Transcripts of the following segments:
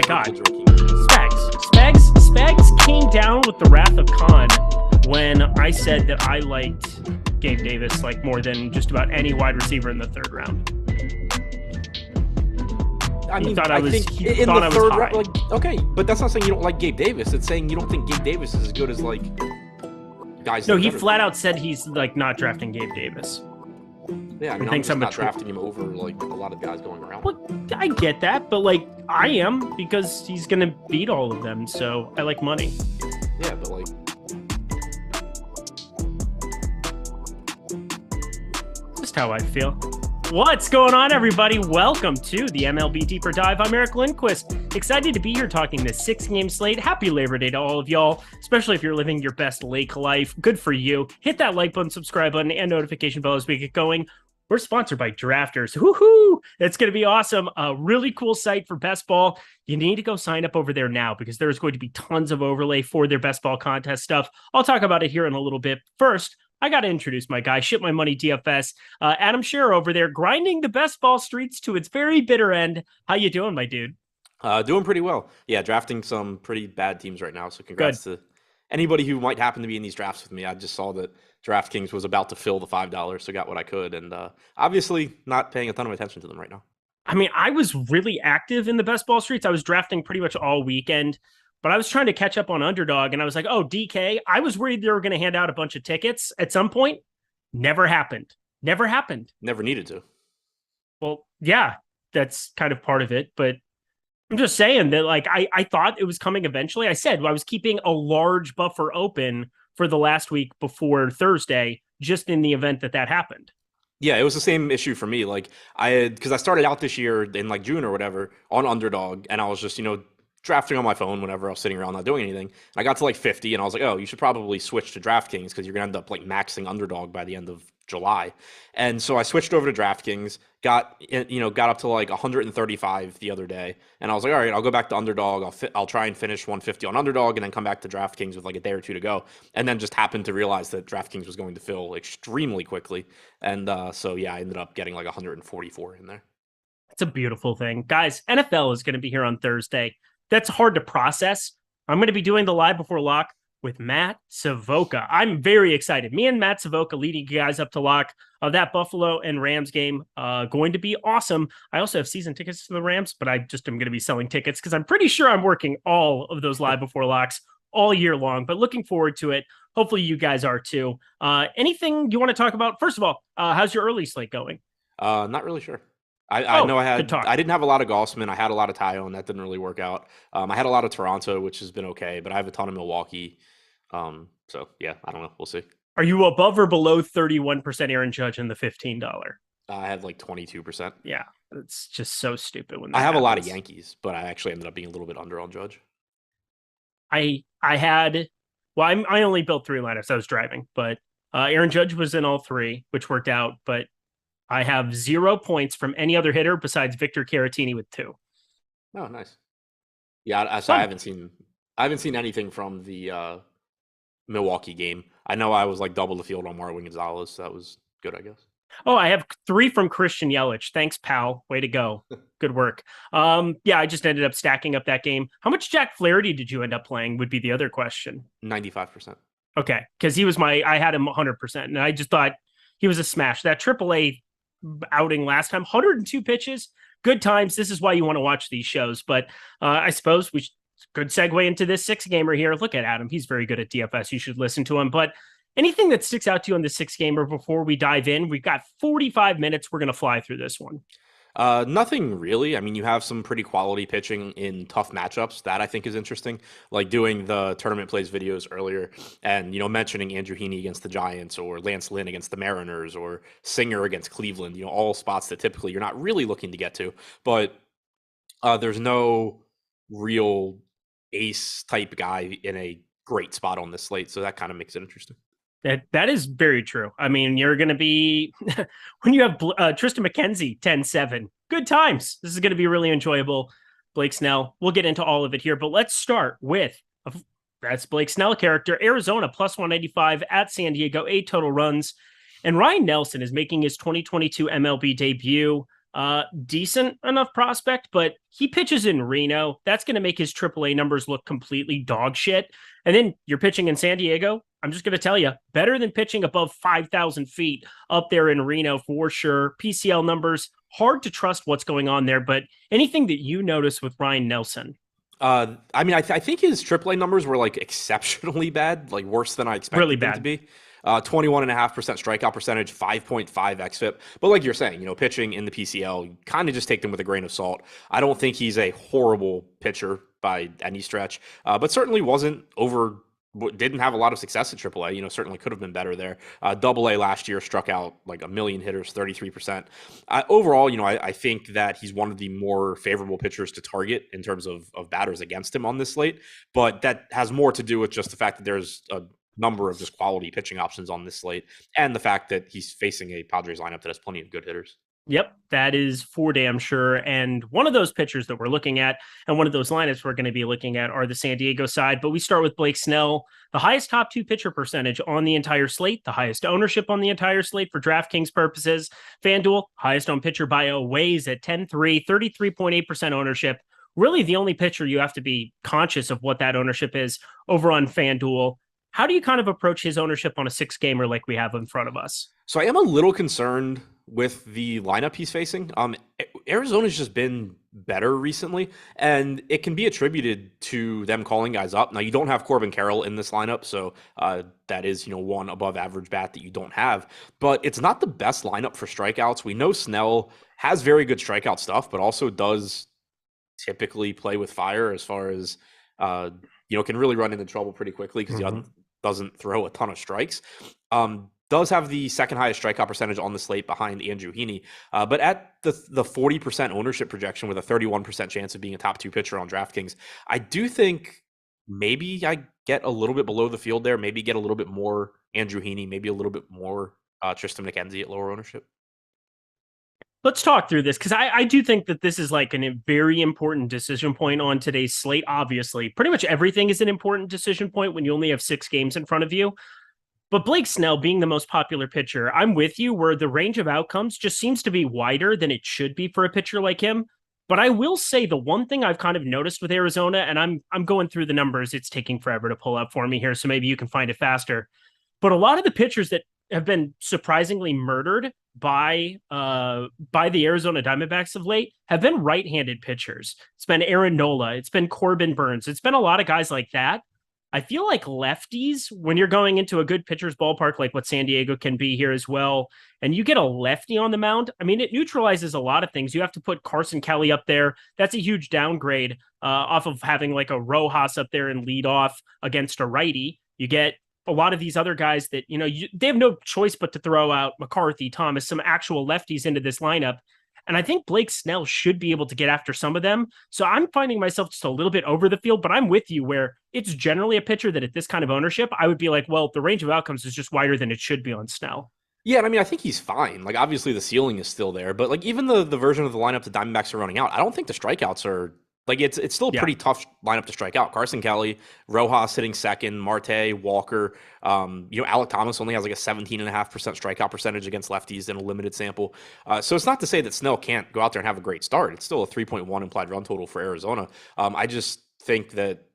God. Spags came down with the wrath of Khan when I said that I liked Gabe Davis like more than just about any wide receiver in the third round. I mean, I think in the third round, like, okay, but that's not saying you don't like Gabe Davis. It's saying you don't think Gabe Davis is as good as like guys. No, he flat out said he's like not drafting Gabe Davis. Yeah, I mean, I'm just not drafting him over like a lot of guys going around. Well, I get that, but like I am because he's gonna beat all of them. So I like money. Yeah, but like. Just how I feel. What's going on, everybody? Welcome to the MLB Deeper Dive. I'm Eric Lindquist. Excited to be here talking this 6-game slate. Happy Labor Day to all of y'all, especially if you're living your best lake life. Good for you. Hit that like button, subscribe button, and notification bell as we get going. We're sponsored by Drafters. Woohoo! It's going to be awesome. A really cool site for best ball. You need to go sign up over there now because there's going to be tons of overlay for their best ball contest stuff. I'll talk about it here in a little bit. First, I got to introduce my guy, Ship My Money DFS. Adam Scherer over there, grinding the best ball streets to its very bitter end. How you doing, my dude? Doing pretty well. Yeah, drafting some pretty bad teams right now. So congrats to anybody who might happen to be in these drafts with me. I just saw that DraftKings was about to fill the $5, so got what I could. And obviously not paying a ton of attention to them right now. I mean, I was really active in the best ball streets. I was drafting pretty much all weekend. But I was trying to catch up on Underdog, and I was like, oh, DK. I was worried they were going to hand out a bunch of tickets at some point. Never happened. Never needed to. Well, yeah, that's kind of part of it. But I'm just saying that, like, I thought it was coming eventually. I said I was keeping a large buffer open for the last week before Thursday, just in the event that happened. Yeah, it was the same issue for me. Like, because I started out this year in like June or whatever on Underdog, and I was just, drafting on my phone whenever I was sitting around not doing anything. And I got to like 50 and I was like, oh, you should probably switch to DraftKings because you're going to end up like maxing Underdog by the end of July. And so I switched over to DraftKings, got up to like 135 the other day. And I was like, all right, I'll go back to Underdog. I'll try and finish 150 on Underdog and then come back to DraftKings with like a day or two to go. And then just happened to realize that DraftKings was going to fill extremely quickly. And so, yeah, I ended up getting like 144 in there. It's a beautiful thing. Guys, NFL is going to be here on Thursday. That's hard to process. I'm going to be doing the live before lock with Matt Savoca. I'm very excited. Me and Matt Savoca leading you guys up to lock of that Buffalo and Rams game. Going to be awesome. I also have season tickets to the Rams, but I just am going to be selling tickets because I'm pretty sure I'm working all of those live before locks all year long, but looking forward to it. Hopefully you guys are too. Anything you want to talk about? First of all, how's your early slate going? Not really sure. I know I didn't have a lot of Gossman. I had a lot of Tyone. That didn't really work out. I had a lot of Toronto, which has been okay, but I have a ton of Milwaukee. So yeah, I don't know. We'll see. Are you above or below 31% Aaron Judge in the $15? I had like 22%. Yeah, it's just so stupid when I have a lot of Yankees, but I actually ended up being a little bit under on Judge. I only built 3 lineups. I was driving, but Aaron Judge was in all 3, which worked out, but I have 0 points from any other hitter besides Victor Caratini with 2. Oh, nice. Yeah, I haven't seen anything from the Milwaukee game. I know I was like double the field on Marwin Gonzalez, so that was good, I guess. Oh, I have 3 from Christian Yelich. Thanks, pal. Way to go. Good work. Yeah, I just ended up stacking up that game. How much Jack Flaherty did you end up playing would be the other question. 95%. Okay, because I had him 100%, and I just thought he was a smash. That AAA outing last time, 102 pitches, good times. This is why you want to watch these shows. But I suppose we could segue into this 6-gamer here. Look at Adam. He's very good at DFS. You should listen to him. But anything that sticks out to you on the 6-gamer before we dive in? We've got 45 minutes. We're going to fly through this one. Nothing really. I mean, you have some pretty quality pitching in tough matchups. That I think is interesting. Like doing the tournament plays videos earlier and, mentioning Andrew Heaney against the Giants or Lance Lynn against the Mariners or Singer against Cleveland, all spots that typically you're not really looking to get to, but there's no real ace type guy in a great spot on this slate. So that kind of makes it interesting. That is very true. I mean, you're going to be, when you have Tristan Mckenzie, 10-7, good times. This is going to be really enjoyable. Blake Snell, we'll get into all of it here, but let's start with, that's Blake Snell character, Arizona plus 195 at San Diego, 8 total runs. And Ryan Nelson is making his 2022 MLB debut. Decent enough prospect, but he pitches in Reno. That's going to make his AAA numbers look completely dog shit. And then you're pitching in San Diego. I'm just going to tell you, better than pitching above 5,000 feet up there in Reno for sure. PCL numbers, hard to trust what's going on there, but anything that you notice with Ryan Nelson? I mean, I think his AAA numbers were like exceptionally bad, like worse than I expected Really them bad. to be. 21.5% strikeout percentage, 5.5 xFIP. But like you're saying, pitching in the PCL, you kind of just take them with a grain of salt. I don't think he's a horrible pitcher by any stretch, but certainly didn't have a lot of success at AAA. Certainly could have been better there. AA last year struck out like a million hitters, 33%. Overall, I think that he's one of the more favorable pitchers to target in terms of batters against him on this slate. But that has more to do with just the fact that there's a number of just quality pitching options on this slate and the fact that he's facing a Padres lineup that has plenty of good hitters. Yep, that is for damn sure. And one of those pitchers that we're looking at and one of those lineups we're going to be looking at are the San Diego side. But we start with Blake Snell, the highest top two pitcher percentage on the entire slate, the highest ownership on the entire slate for DraftKings purposes. Fanduel, highest owned pitcher by a ways at 10-3, 33.8% ownership. Really the only pitcher you have to be conscious of what that ownership is over on Fanduel. How do you kind of approach his ownership on a 6-gamer like we have in front of us? So I am a little concerned with the lineup he's facing. Arizona's just been better recently, and it can be attributed to them calling guys up. Now, you don't have Corbin Carroll in this lineup, so that is, one above average bat that you don't have. But it's not the best lineup for strikeouts. We know Snell has very good strikeout stuff, but also does typically play with fire as far as, can really run into trouble pretty quickly because he doesn't throw a ton of strikes. Does have the second highest strikeout percentage on the slate behind Andrew Heaney, but at the 40% ownership projection with a 31% chance of being a top two pitcher on DraftKings, I do think maybe I get a little bit below the field there, maybe get a little bit more Andrew Heaney, maybe a little bit more Tristan Mckenzie at lower ownership. Let's talk through this because I do think that this is like a very important decision point on today's slate. Obviously, pretty much everything is an important decision point when you only have 6 games in front of you. But Blake Snell being the most popular pitcher, I'm with you where the range of outcomes just seems to be wider than it should be for a pitcher like him. But I will say the one thing I've kind of noticed with Arizona, and I'm going through the numbers, it's taking forever to pull up for me here, so maybe you can find it faster. But a lot of the pitchers that have been surprisingly murdered by the Arizona Diamondbacks of late have been right-handed pitchers. It's been Aaron Nola, it's been Corbin Burns, it's been a lot of guys like that. I feel like lefties, when you're going into a good pitcher's ballpark, like what San Diego can be here as well, and you get a lefty on the mound, I mean, it neutralizes a lot of things. You have to put Carson Kelly up there. That's a huge downgrade off of having like a Rojas up there and lead off against a righty. You get a lot of these other guys that, they have no choice but to throw out McCarthy, Thomas, some actual lefties into this lineup. And I think Blake Snell should be able to get after some of them. So I'm finding myself just a little bit over the field, but I'm with you where it's generally a pitcher that at this kind of ownership, I would be like, well, the range of outcomes is just wider than it should be on Snell. Yeah, and I mean, I think he's fine. Like, obviously the ceiling is still there, but like even the version of the lineup the Diamondbacks are running out, I don't think the strikeouts are like it's still a pretty tough lineup to strike out. Carson Kelly, Rojas hitting second, Marte, Walker. Alec Thomas only has like a 17.5% strikeout percentage against lefties in a limited sample. So it's not to say that Snell can't go out there and have a great start. It's still a 3.1 implied run total for Arizona. I just think that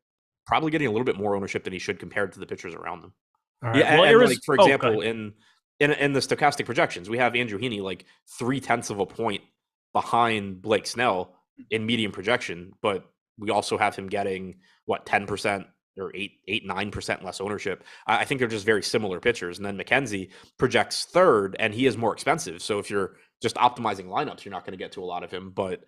probably getting a little bit more ownership than he should compared to the pitchers around him. Right. Yeah, well, and like, for example, in the Stokastic projections, we have Andrew Heaney like 0.3 of a point behind Blake Snell in medium projection, but we also have him getting 10% or 9% less ownership. I think they're just very similar pitchers. And then Mackenzie projects third, and he is more expensive. So if you're just optimizing lineups, you're not going to get to a lot of him. But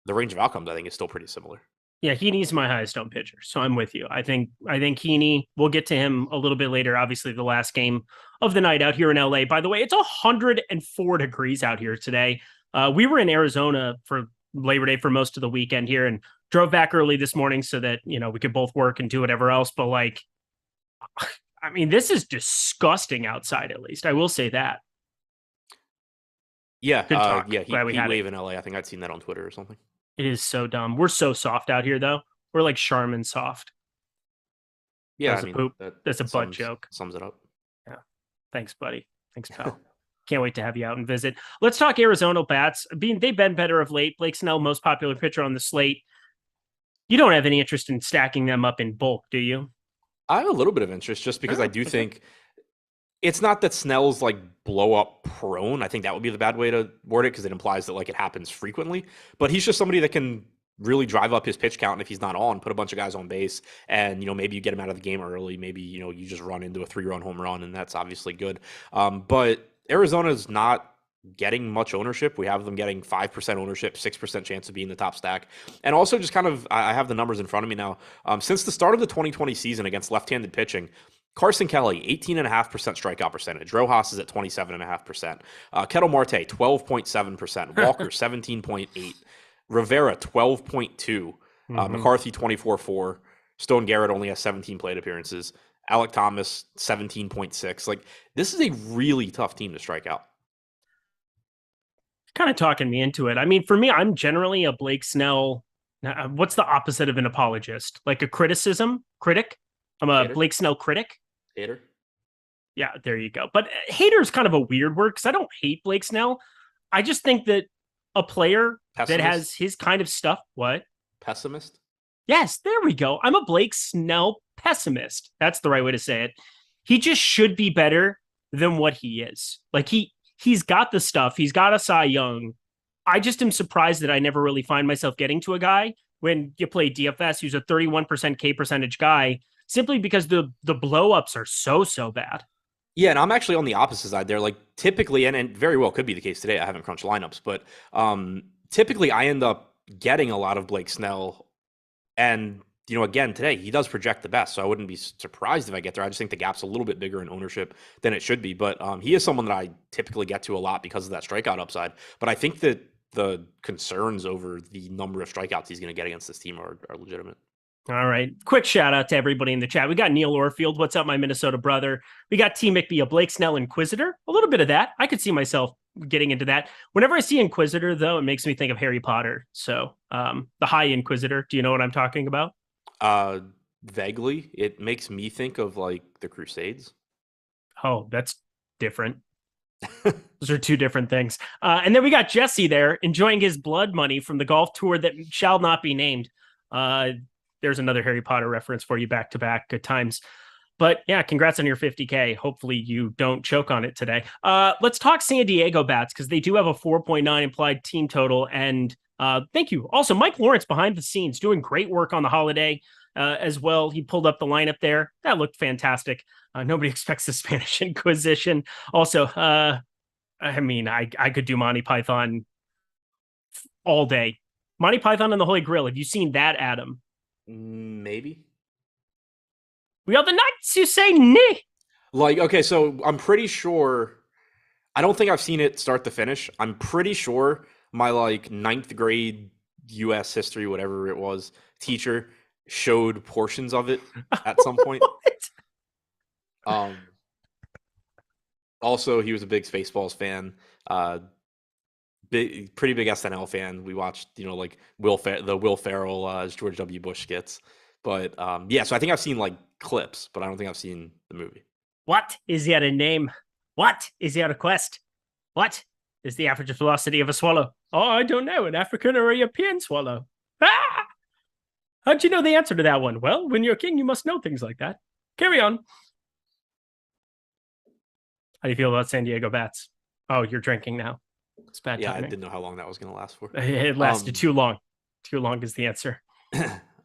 the range of outcomes, I think, is still pretty similar. Yeah, Heaney's my highest owned pitcher, so I'm with you. I think Heaney. We'll get to him a little bit later. Obviously, the last game of the night out here in LA. By the way, it's 104 degrees out here today. We were in Arizona for Labor Day for most of the weekend here and drove back early this morning so that, we could both work and do whatever else. But like, I mean, this is disgusting outside, at least. I will say that. Yeah. Good talk. Heat wave in LA. I think I'd seen that on Twitter or something. It is so dumb. We're so soft out here, though. We're like Charmin soft. Yeah. That's a poop. That's a butt joke. Sums it up. Yeah. Thanks, buddy. Thanks, pal. Can't wait to have you out and visit. Let's talk Arizona bats. They've been better of late. Blake Snell, most popular pitcher on the slate. You don't have any interest in stacking them up in bulk, do you? I have a little bit of interest just because I Oh, do okay. think it's not that Snell's like blow up prone. I think that would be the bad way to word it because it implies that like it happens frequently. But he's just somebody that can really drive up his pitch count. And if he's not on, put a bunch of guys on base, and maybe you get him out of the game early. Maybe you just run into a 3-run home run, and that's obviously good. But Arizona's not getting much ownership. We have them getting 5% ownership, 6% chance of being the top stack, and also just kind of I have the numbers in front of me now. Since the start of the 2020 season against left-handed pitching, Carson Kelly, 18.5% strikeout percentage. Rojas is at 27.5%. Kettle Marte, 12.7%. Walker, 17.8%. Rivera, 12.2%. McCarthy, 24.4%. Stone Garrett only has 17 plate appearances. Alec Thomas, 17.6%. Like, this is a really tough team to strike out. Kind of talking me into it. I mean, for me, I'm generally a Blake Snell. What's the opposite of an apologist? Like a critic? I'm a Hater? Blake Snell critic. Hater? Yeah, there you go. But hater is kind of a weird word because I don't hate Blake Snell. I just think that a player that Pessimist? has his kind of stuff, what? Pessimist? Yes, there we go. I'm a Blake Snell pessimist. That's the right way to say it. He just should be better than what he is. Like he's got the stuff. He's got a Cy Young. I just am surprised that I never really find myself getting to a guy when you play DFS who's a 31% K percentage guy simply because the blow ups are so bad. Yeah, and I'm actually on the opposite side there. Like typically, and very well could be the case today. I haven't crunched lineups, but typically I end up getting a lot of Blake Snell. And, again, today he does project the best. So I wouldn't be surprised if I get there. I just think the gap's a little bit bigger in ownership than it should be. But he is someone that I typically get to a lot because of that strikeout upside. But I think that the concerns over the number of strikeouts he's going to get against this team are legitimate. All right. Quick shout out to everybody in the chat. We got Neil Orfield. What's up, my Minnesota brother? We got T. McBee, a Blake Snell Inquisitor. A little bit of that. I could see myself getting into that. Whenever I see Inquisitor, though, it makes me think of Harry Potter. So the High Inquisitor. Do you know what I'm talking about? Vaguely. It makes me think of like the Crusades. Oh, that's different. Those are two different things. And then we got Jesse there enjoying his blood money from the golf tour that shall not be named. There's another Harry Potter reference for you back to back. Good times. But yeah, congrats on your 50K. Hopefully you don't choke on it today. Let's talk San Diego bats because they do have a 4.9 implied team total. And thank you. Also, Mike Lawrence behind the scenes doing great work on the holiday as well. He pulled up the lineup there. That looked fantastic. Nobody expects the Spanish Inquisition. Also, I mean, I could do Monty Python all day. Monty Python and the Holy Grail. Have you seen that, Adam? Maybe. We are the knights who say nay. Like, okay, so I'm pretty sure. I don't think I've seen it start to finish. I'm pretty sure my like 9th grade U.S. history, whatever it was, teacher showed portions of it at some point. Also, he was a big Spaceballs fan. Pretty big SNL fan. We watched, like the Will Ferrell as George W. Bush skits. But yeah, so I think I've seen like clips, but I don't think I've seen the movie. What is your name? What is your quest? What is the average velocity of a swallow? Oh, I don't know. An African or a European swallow. Ah! How'd you know the answer to that one? Well, when you're king, you must know things like that. Carry on. How do you feel about San Diego bats? Oh, you're drinking now. It's bad timing. Yeah, I didn't know how long that was going to last for. It lasted too long. Too long is the answer.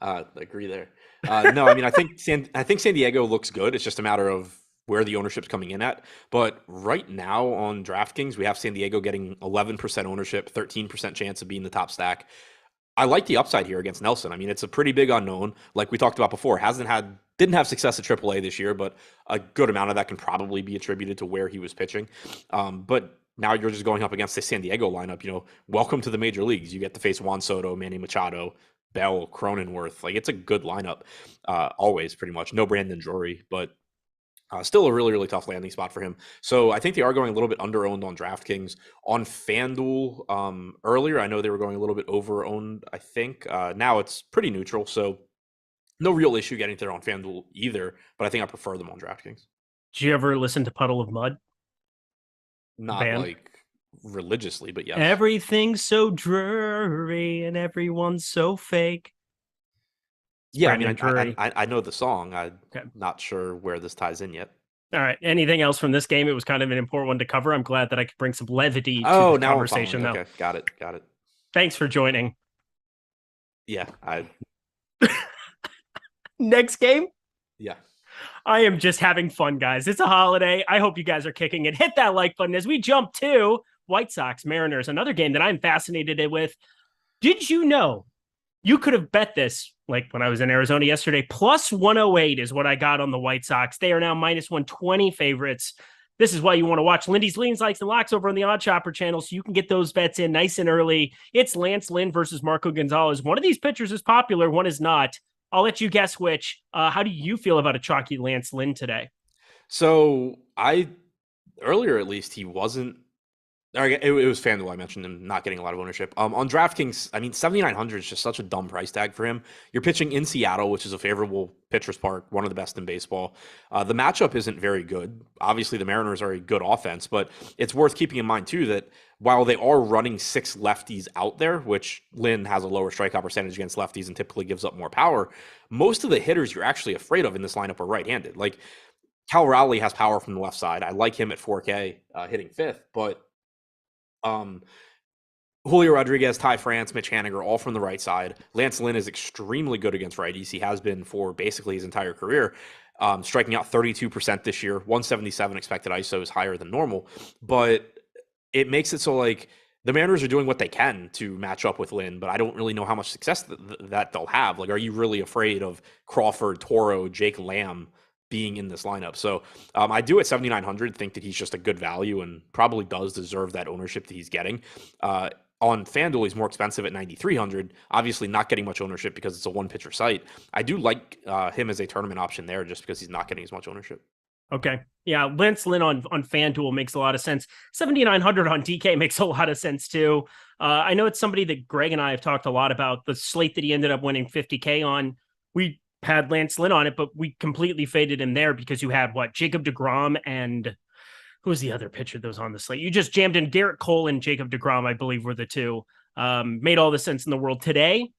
Agree there. No, I mean, I think San Diego looks good. It's just a matter of where the ownership's coming in at. But right now on DraftKings, we have San Diego getting 11% ownership, 13% chance of being the top stack. I like the upside here against Nelson. I mean, it's a pretty big unknown. Like we talked about before, didn't have success at AAA this year, but a good amount of that can probably be attributed to where he was pitching. But now you're just going up against the San Diego lineup. Welcome to the major leagues. You get to face Juan Soto, Manny Machado, Bell, Cronenworth. Like, it's a good lineup, always pretty much. No Brandon Drury, but still a really, really tough landing spot for him. So I think they are going a little bit under-owned on DraftKings. On FanDuel, earlier, I know they were going a little bit over-owned, I think. Now it's pretty neutral, so no real issue getting there on FanDuel either, but I think I prefer them on DraftKings. Did you ever listen to Puddle of Mud? Not band. like religiously, but yes. Everything's so dreary and everyone's so fake. It's Yeah, I mean, Brendan Drury. I know the song. I'm Okay. not sure where this ties in yet. All right. Anything else from this game? It was kind of an important one to cover. I'm glad that I could bring some levity to Oh, the now I'm following. conversation, though. Okay, got it, got it. Thanks for joining. Yeah, Next game. yeah. I am just having fun, guys. It's a holiday. I hope you guys are kicking it. Hit that like button as we jump to White Sox Mariners, another game that I'm fascinated with. Did you know you could have bet this like when I was in Arizona yesterday? Plus 108 is what I got on the White Sox. They are now minus 120 favorites. This is why you want to watch Lindy's Leans, Likes, and Locks over on the Odd Chopper channel so you can get those bets in nice and early. It's Lance Lynn versus Marco Gonzalez. One of these pitchers is popular, one is not. I'll let you guess which. How do you feel about a chalky Lance Lynn today? So earlier at least he wasn't. It was Fanduel. I mentioned him not getting a lot of ownership. On DraftKings, I mean, 7,900 is just such a dumb price tag for him. You're pitching in Seattle, which is a favorable pitcher's park, one of the best in baseball. The matchup isn't very good. Obviously, the Mariners are a good offense, but it's worth keeping in mind too that while they are running 6 lefties out there, which Lynn has a lower strikeout percentage against lefties and typically gives up more power, most of the hitters you're actually afraid of in this lineup are right-handed. Like Cal Raleigh has power from the left side. I like him at 4K hitting fifth, but Julio Rodriguez, Ty France, Mitch Haniger, all from the right side. Lance Lynn is extremely good against righties. He has been for basically his entire career, striking out 32% this year. 177 expected ISO is higher than normal, but it makes it so like the Mariners are doing what they can to match up with Lynn, but I don't really know how much success that they'll have. Like, are you really afraid of Crawford, Toro, Jake Lamb being in this lineup? So I do at 7,900 think that he's just a good value and probably does deserve that ownership that he's getting. On FanDuel, he's more expensive at 9,300. Obviously, not getting much ownership because it's a one-pitcher site. I do like him as a tournament option there just because he's not getting as much ownership. Okay. Yeah, Lance Lynn on FanDuel makes a lot of sense. 7,900 on DK makes a lot of sense too. I know it's somebody that Greg and I have talked a lot about, the slate that he ended up winning 50K on. We had Lance Lynn on it, but we completely faded him there because you had Jacob deGrom and who was the other pitcher that was on the slate? You just jammed in Garrett Cole and Jacob deGrom, I believe, were the two. Made all the sense in the world today.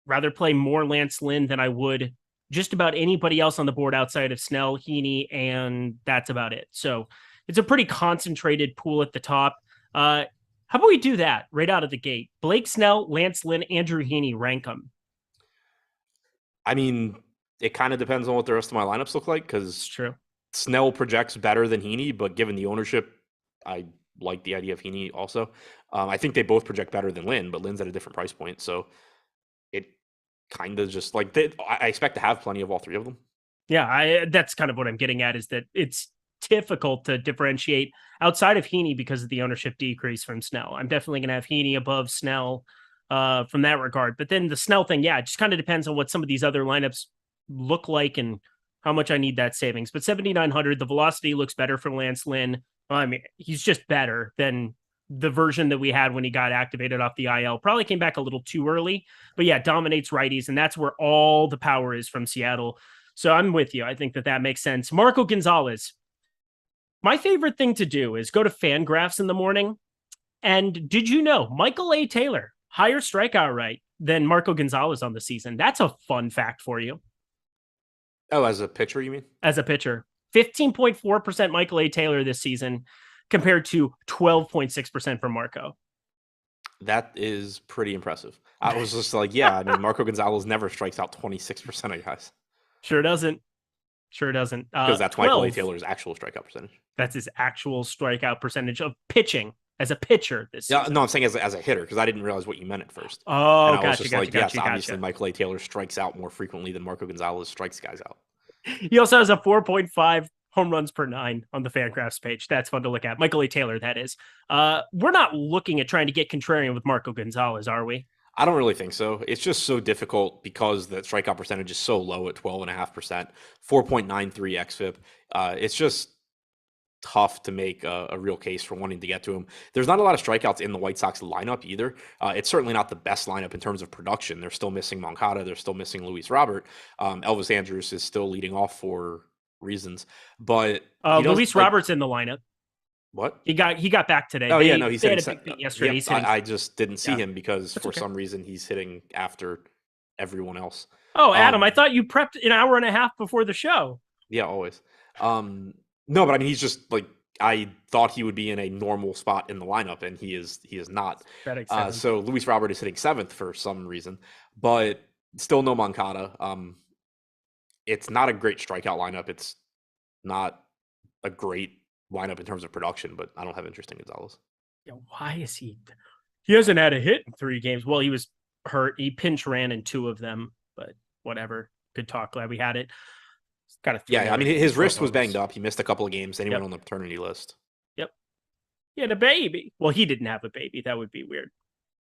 Rather play more Lance Lynn than I would just about anybody else on the board outside of Snell, Heaney, and that's about it. So it's a pretty concentrated pool at the top. How about we do that right out of the gate? Blake Snell, Lance Lynn, Andrew Heaney, rank them. I mean, it kind of depends on what the rest of my lineups look like because true. Snell projects better than Heaney, but given the ownership, I like the idea of Heaney also. I think they both project better than Lynn, but Lynn's at a different price point. So it kind of just like I expect to have plenty of all three of them. Yeah, that's kind of what I'm getting at is that it's difficult to differentiate outside of Heaney because of the ownership decrease from Snell. I'm definitely going to have Heaney above Snell from that regard. But then the Snell thing, yeah, it just kind of depends on what some of these other lineups look like and how much I need that savings. But 7,900, the velocity looks better for Lance Lynn. I mean, he's just better than the version that we had when he got activated off the IL. Probably came back a little too early, but yeah, dominates righties, and that's where all the power is from Seattle. So I'm with you. I think that makes sense. Marco Gonzalez. My favorite thing to do is go to Fangraphs in the morning. And did you know Michael A. Taylor, higher strikeout rate than Marco Gonzalez on the season? That's a fun fact for you. Oh, as a pitcher, you mean? As a pitcher. 15.4% Michael A. Taylor this season compared to 12.6% for Marco. That is pretty impressive. I was just like, yeah, I mean, Marco Gonzalez never strikes out 26% of guys. Sure doesn't. Because that's Michael A. Taylor's actual strikeout percentage. That's his actual strikeout percentage of pitching as a pitcher this season. Yeah, no, I'm saying as a hitter because I didn't realize what you meant at first. Oh, and I was just gotcha. Yes, obviously Michael A. Taylor strikes out more frequently than Marco Gonzalez strikes guys out. He also has a 4.5 home runs per 9 on the Fangraphs page. That's fun to look at. Michael A. Taylor, that is. We're not looking at trying to get contrarian with Marco Gonzalez, are we? I don't really think so. It's just so difficult because the strikeout percentage is so low at 12.5%, 4.93 xFIP. It's just tough to make a real case for wanting to get to him. There's not a lot of strikeouts in the White Sox lineup either. It's certainly not the best lineup in terms of production. They're still missing Moncada. They're still missing Luis Robert. Elvis Andrus is still leading off for reasons. But Luis Robert's in the lineup. What? He got back today. Oh yeah, no, he's They had hitting. a big beat yesterday. Yep, He's hitting. I just didn't see Yeah, him because that's for okay. some reason he's hitting after everyone else. Oh, Adam, I Um, thought you prepped an hour and a half before the show. yeah, always. No, but I mean, he's just like I thought he would be in a normal spot in the lineup, and he is not. Betting seven. So Luis Robert is hitting seventh for some reason, but still no Moncada. It's not a great strikeout lineup. It's not a great lineup in terms of production, but I don't have interest in Gonzalez. Yeah, why is he? He hasn't had a hit in 3 games. Well, he was hurt. He pinch ran in 2 of them, but whatever. Good talk. Glad we had it. Got a Yeah, I mean, his wrist was banged up. He missed a couple of games. Then he Yep. went on the paternity list. Yep. He had a baby. Well, he didn't have a baby. That would be weird.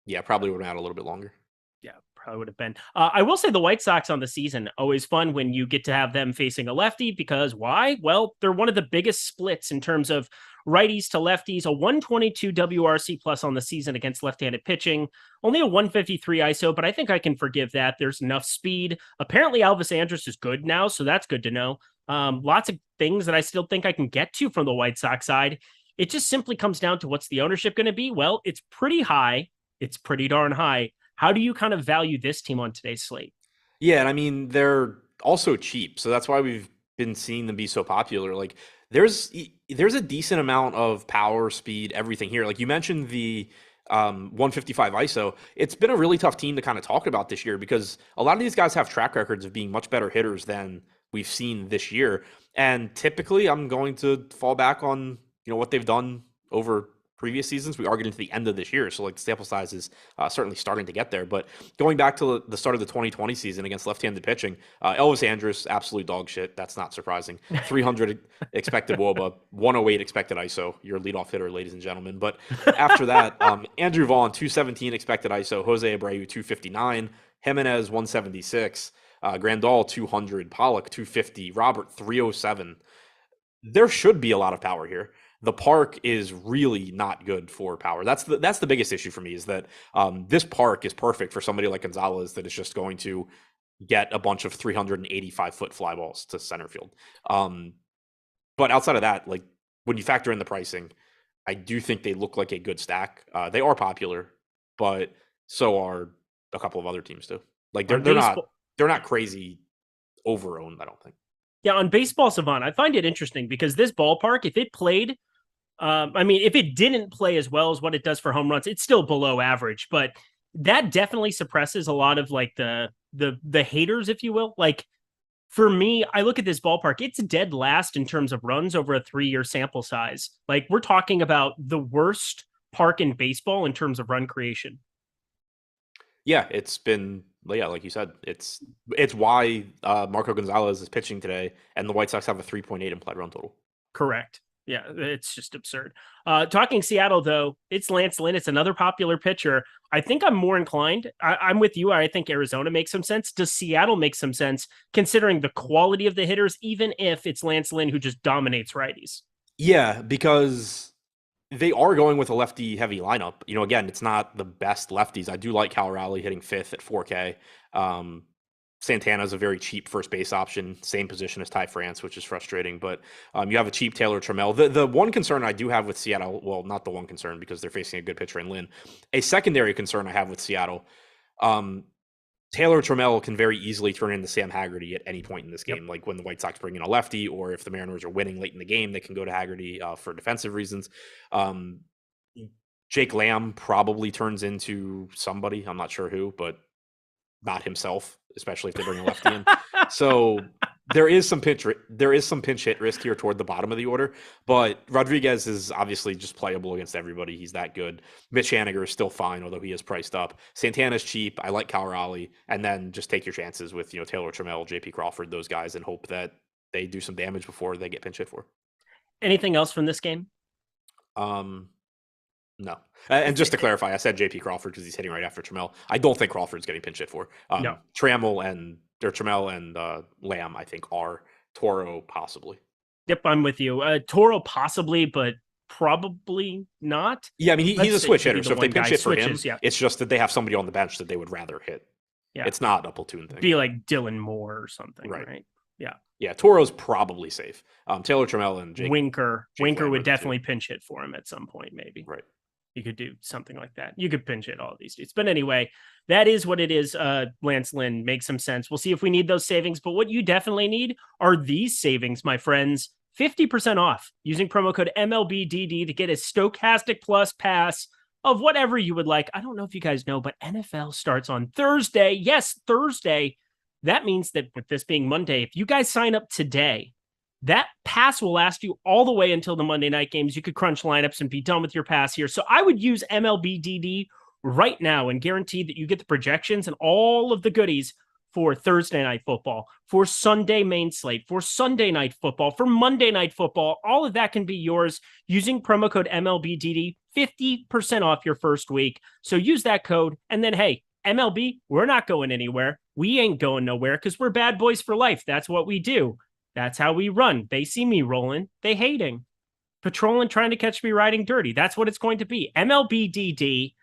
Yeah, probably would have had a little bit longer. Yeah, probably would have been. I will say the White Sox on the season, always fun when you get to have them facing a lefty because why? Well, they're one of the biggest splits in terms of righties to lefties, a 122 WRC plus on the season against left-handed pitching, only a 153 ISO, but I think I can forgive that. There's enough speed. Apparently Elvis Andrus is good now, so that's good to know. Lots of things that I still think I can get to from the White Sox side. It just simply comes down to what's the ownership going to be? Well, it's pretty high. It's pretty darn high. How do you kind of value this team on today's slate? Yeah, and I mean, they're also cheap, so that's why we've been seeing them be so popular. Like there's a decent amount of power, speed, everything here. Like you mentioned the 155 ISO. It's been a really tough team to kind of talk about this year because a lot of these guys have track records of being much better hitters than we've seen this year. And typically I'm going to fall back on, what they've done over previous seasons. We are getting to the end of this year, so like the sample size is certainly starting to get there. But going back to the start of the 2020 season against left-handed pitching, Elvis Andrus, absolute dog shit. That's not surprising. 300 expected WOBA, 108 expected ISO. Your leadoff hitter, ladies and gentlemen. But after that, Andrew Vaughn, 217 expected ISO. Jose Abreu, 259. Jimenez, 176. Grandal, 200. Pollock, 250. Robert, 307. There should be a lot of power here. The park is really not good for power. That's the biggest issue for me is that this park is perfect for somebody like Gonzalez that is just going to get a bunch of 385-foot fly balls to center field. But outside of that, like when you factor in the pricing, I do think they look like a good stack. They are popular, but so are a couple of other teams too. Like they're not crazy over-owned, I don't think. Yeah, on Baseball Savant, I find it interesting because this ballpark, if it played, if it didn't play as well as what it does for home runs, it's still below average. But that definitely suppresses a lot of like the haters, if you will. Like for me, I look at this ballpark; it's dead last in terms of runs over a 3-year sample size. Like we're talking about the worst park in baseball in terms of run creation. Yeah, it's been like you said, it's why Marco Gonzalez is pitching today, and the White Sox have a 3.8 implied run total. Correct. Yeah, it's just absurd. Talking Seattle, though, it's Lance Lynn. It's another popular pitcher. I think I'm more inclined. I'm with you. I think Arizona makes some sense. Does Seattle make some sense considering the quality of the hitters, even if it's Lance Lynn who just dominates righties? Yeah, because they are going with a lefty-heavy lineup. Again, it's not the best lefties. I do like Cal Raleigh hitting fifth at 4K. Santana's a very cheap first base option, same position as Ty France, which is frustrating. But you have a cheap Taylor Trammell. The one concern I do have with Seattle, well, not the one concern because they're facing a good pitcher in Lynn. A secondary concern I have with Seattle, Taylor Trammell can very easily turn into Sam Haggerty at any point in this game. Yep. Like when the White Sox bring in a lefty, or if the Mariners are winning late in the game, they can go to Haggerty for defensive reasons. Jake Lamb probably turns into somebody. I'm not sure who, but not himself, especially if they bring a lefty in. So there is some pinch hit risk here toward the bottom of the order, but Rodriguez is obviously just playable against everybody. He's that good. Mitch Haniger is still fine, although he is priced up. Santana's cheap. I like Cal Raleigh, and then just take your chances with Taylor Trammell, JP Crawford, those guys, and hope that they do some damage before they get pinch hit for. Anything else from this game? No. And just to clarify, I said JP Crawford because he's hitting right after Trammell. I don't think Crawford's getting pinch hit for. No. Trammell and Lamb, I think, are. Toro possibly. Yep, I'm with you. Toro possibly, but probably not. Yeah, I mean, he's a switch hitter, so if they pinch hit for him, yeah. It's just that they have somebody on the bench that they would rather hit. Yeah. It's not a platoon thing. Be like Dylan Moore or something, right? Yeah. Yeah, Toro's probably safe. Taylor Trammell and Winker Lambert would are the definitely two. pinch hit for him at some point, maybe. Right. You could do something like that. You could pinch hit all of these dudes. But anyway, that is what it is. Lance Lynn makes some sense. We'll see if we need those savings. But what you definitely need are these savings, my friends. 50% off using promo code MLBDD to get a Stokastic Plus pass of whatever you would like. I don't know if you guys know, but NFL starts on Thursday. Yes, Thursday. That means that with this being Monday, if you guys sign up today, that pass will last you all the way until the Monday night games. You could crunch lineups and be done with your pass here. So I would use MLBDD right now and guarantee that you get the projections and all of the goodies for Thursday night football, for Sunday main slate, for Sunday night football, for Monday night football. All of that can be yours using promo code MLBDD, 50% off your first week. So use that code. And then, hey, MLB, we're not going anywhere. We ain't going nowhere because we're bad boys for life. That's what we do. That's how we run. They see me rolling. They hating. Patrolling, trying to catch me riding dirty. That's what it's going to be. MLBDD.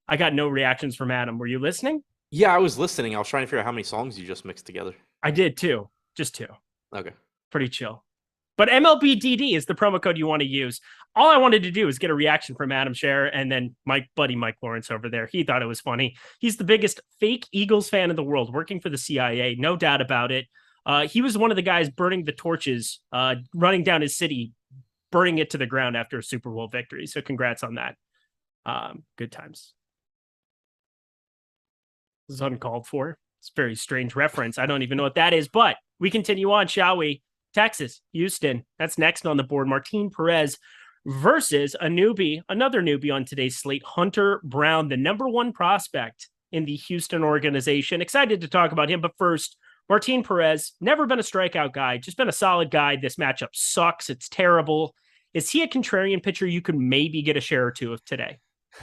I got no reactions from Adam. Were you listening? Yeah, I was listening. I was trying to figure out how many songs you just mixed together. I did too. Just two. Okay. Pretty chill. But MLBDD is the promo code you want to use. All I wanted to do is get a reaction from Adam Scherer and then my buddy Mike Lawrence over there. He thought it was funny. He's the biggest fake Eagles fan in the world, working for the CIA. No doubt about it. He was one of the guys burning the torches, running down his city, burning it to the ground after a Super Bowl victory. So congrats on that. Good times. This is uncalled for. It's a very strange reference. I don't even know what that is, but we continue on, shall we? Texas, Houston. That's next on the board. Martine Perez versus another newbie on today's slate, Hunter Brown, the #1 prospect in the Houston organization. Excited to talk about him, but first, Martine Perez, never been a strikeout guy, just been a solid guy. This matchup sucks. It's terrible. Is he a contrarian pitcher you could maybe get a share or two of today?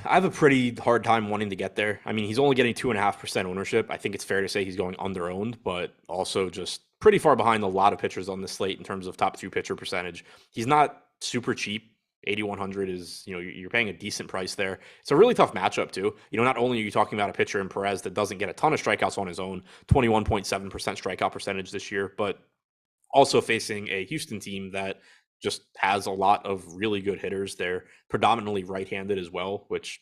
I have a pretty hard time wanting to get there. I mean, he's only getting 2.5% ownership. I think it's fair to say he's going under-owned, but also just pretty far behind a lot of pitchers on this slate in terms of top 2 pitcher percentage. He's not super cheap. 8,100 is, you're paying a decent price there. It's a really tough matchup too. Not only are you talking about a pitcher in Perez that doesn't get a ton of strikeouts on his own, 21.7% strikeout percentage this year, but also facing a Houston team that just has a lot of really good hitters. They're predominantly right-handed as well, which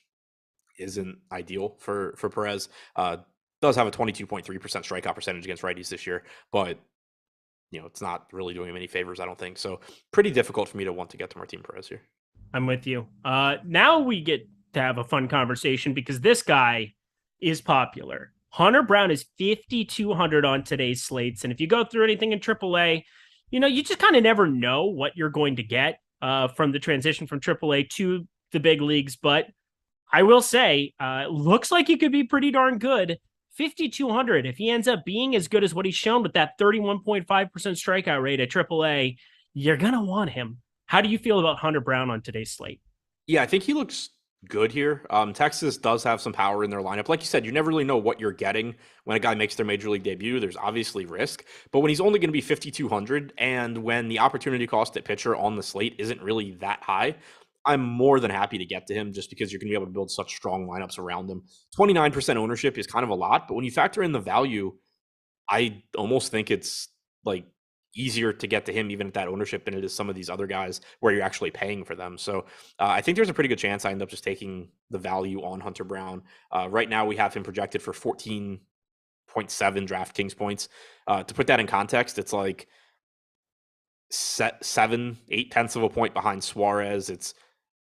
isn't ideal for Perez. Does have a 22.3% strikeout percentage against righties this year, but it's not really doing him any favors, I don't think. So pretty difficult for me to want to get to Martine Perez here. I'm with you. Now we get to have a fun conversation because this guy is popular. Hunter Brown is 5,200 on today's slates. And if you go through anything in AAA, you just kind of never know what you're going to get from the transition from AAA to the big leagues. But I will say, looks like he could be pretty darn good. 5,200. If he ends up being as good as what he's shown with that 31.5% strikeout rate at AAA, you're going to want him. How do you feel about Hunter Brown on today's slate? Yeah, I think he looks good here. Texas does have some power in their lineup. Like you said, you never really know what you're getting when a guy makes their major league debut. There's obviously risk, but when he's only going to be 5,200 and when the opportunity cost at pitcher on the slate isn't really that high, I'm more than happy to get to him just because you're going to be able to build such strong lineups around him. 29% ownership is kind of a lot, but when you factor in the value, I almost think it's like easier to get to him even at that ownership than it is some of these other guys where you're actually paying for them. So I think there's a pretty good chance I end up just taking the value on Hunter Brown. Right now we have him projected for 14.7 DraftKings points. To put that in context, it's like 8/10 of a point behind Suarez. It's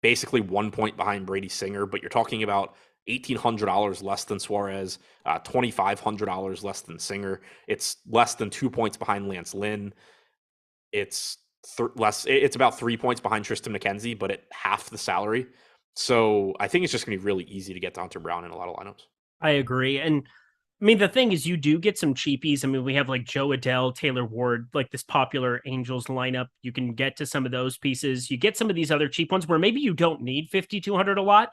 basically 1 point behind Brady Singer, but you're talking about $1,800 less than Suarez, $2,500 less than Singer. It's less than 2 points behind Lance Lynn. It's It's about 3 points behind Tristan Mckenzie, but at half the salary. So I think it's just going to be really easy to get to Hunter Brown in a lot of lineups. I agree. And I mean, the thing is, you do get some cheapies. I mean, we have like Joe Adell, Taylor Ward, like this popular Angels lineup. You can get to some of those pieces. You get some of these other cheap ones where maybe you don't need 5,200 a lot.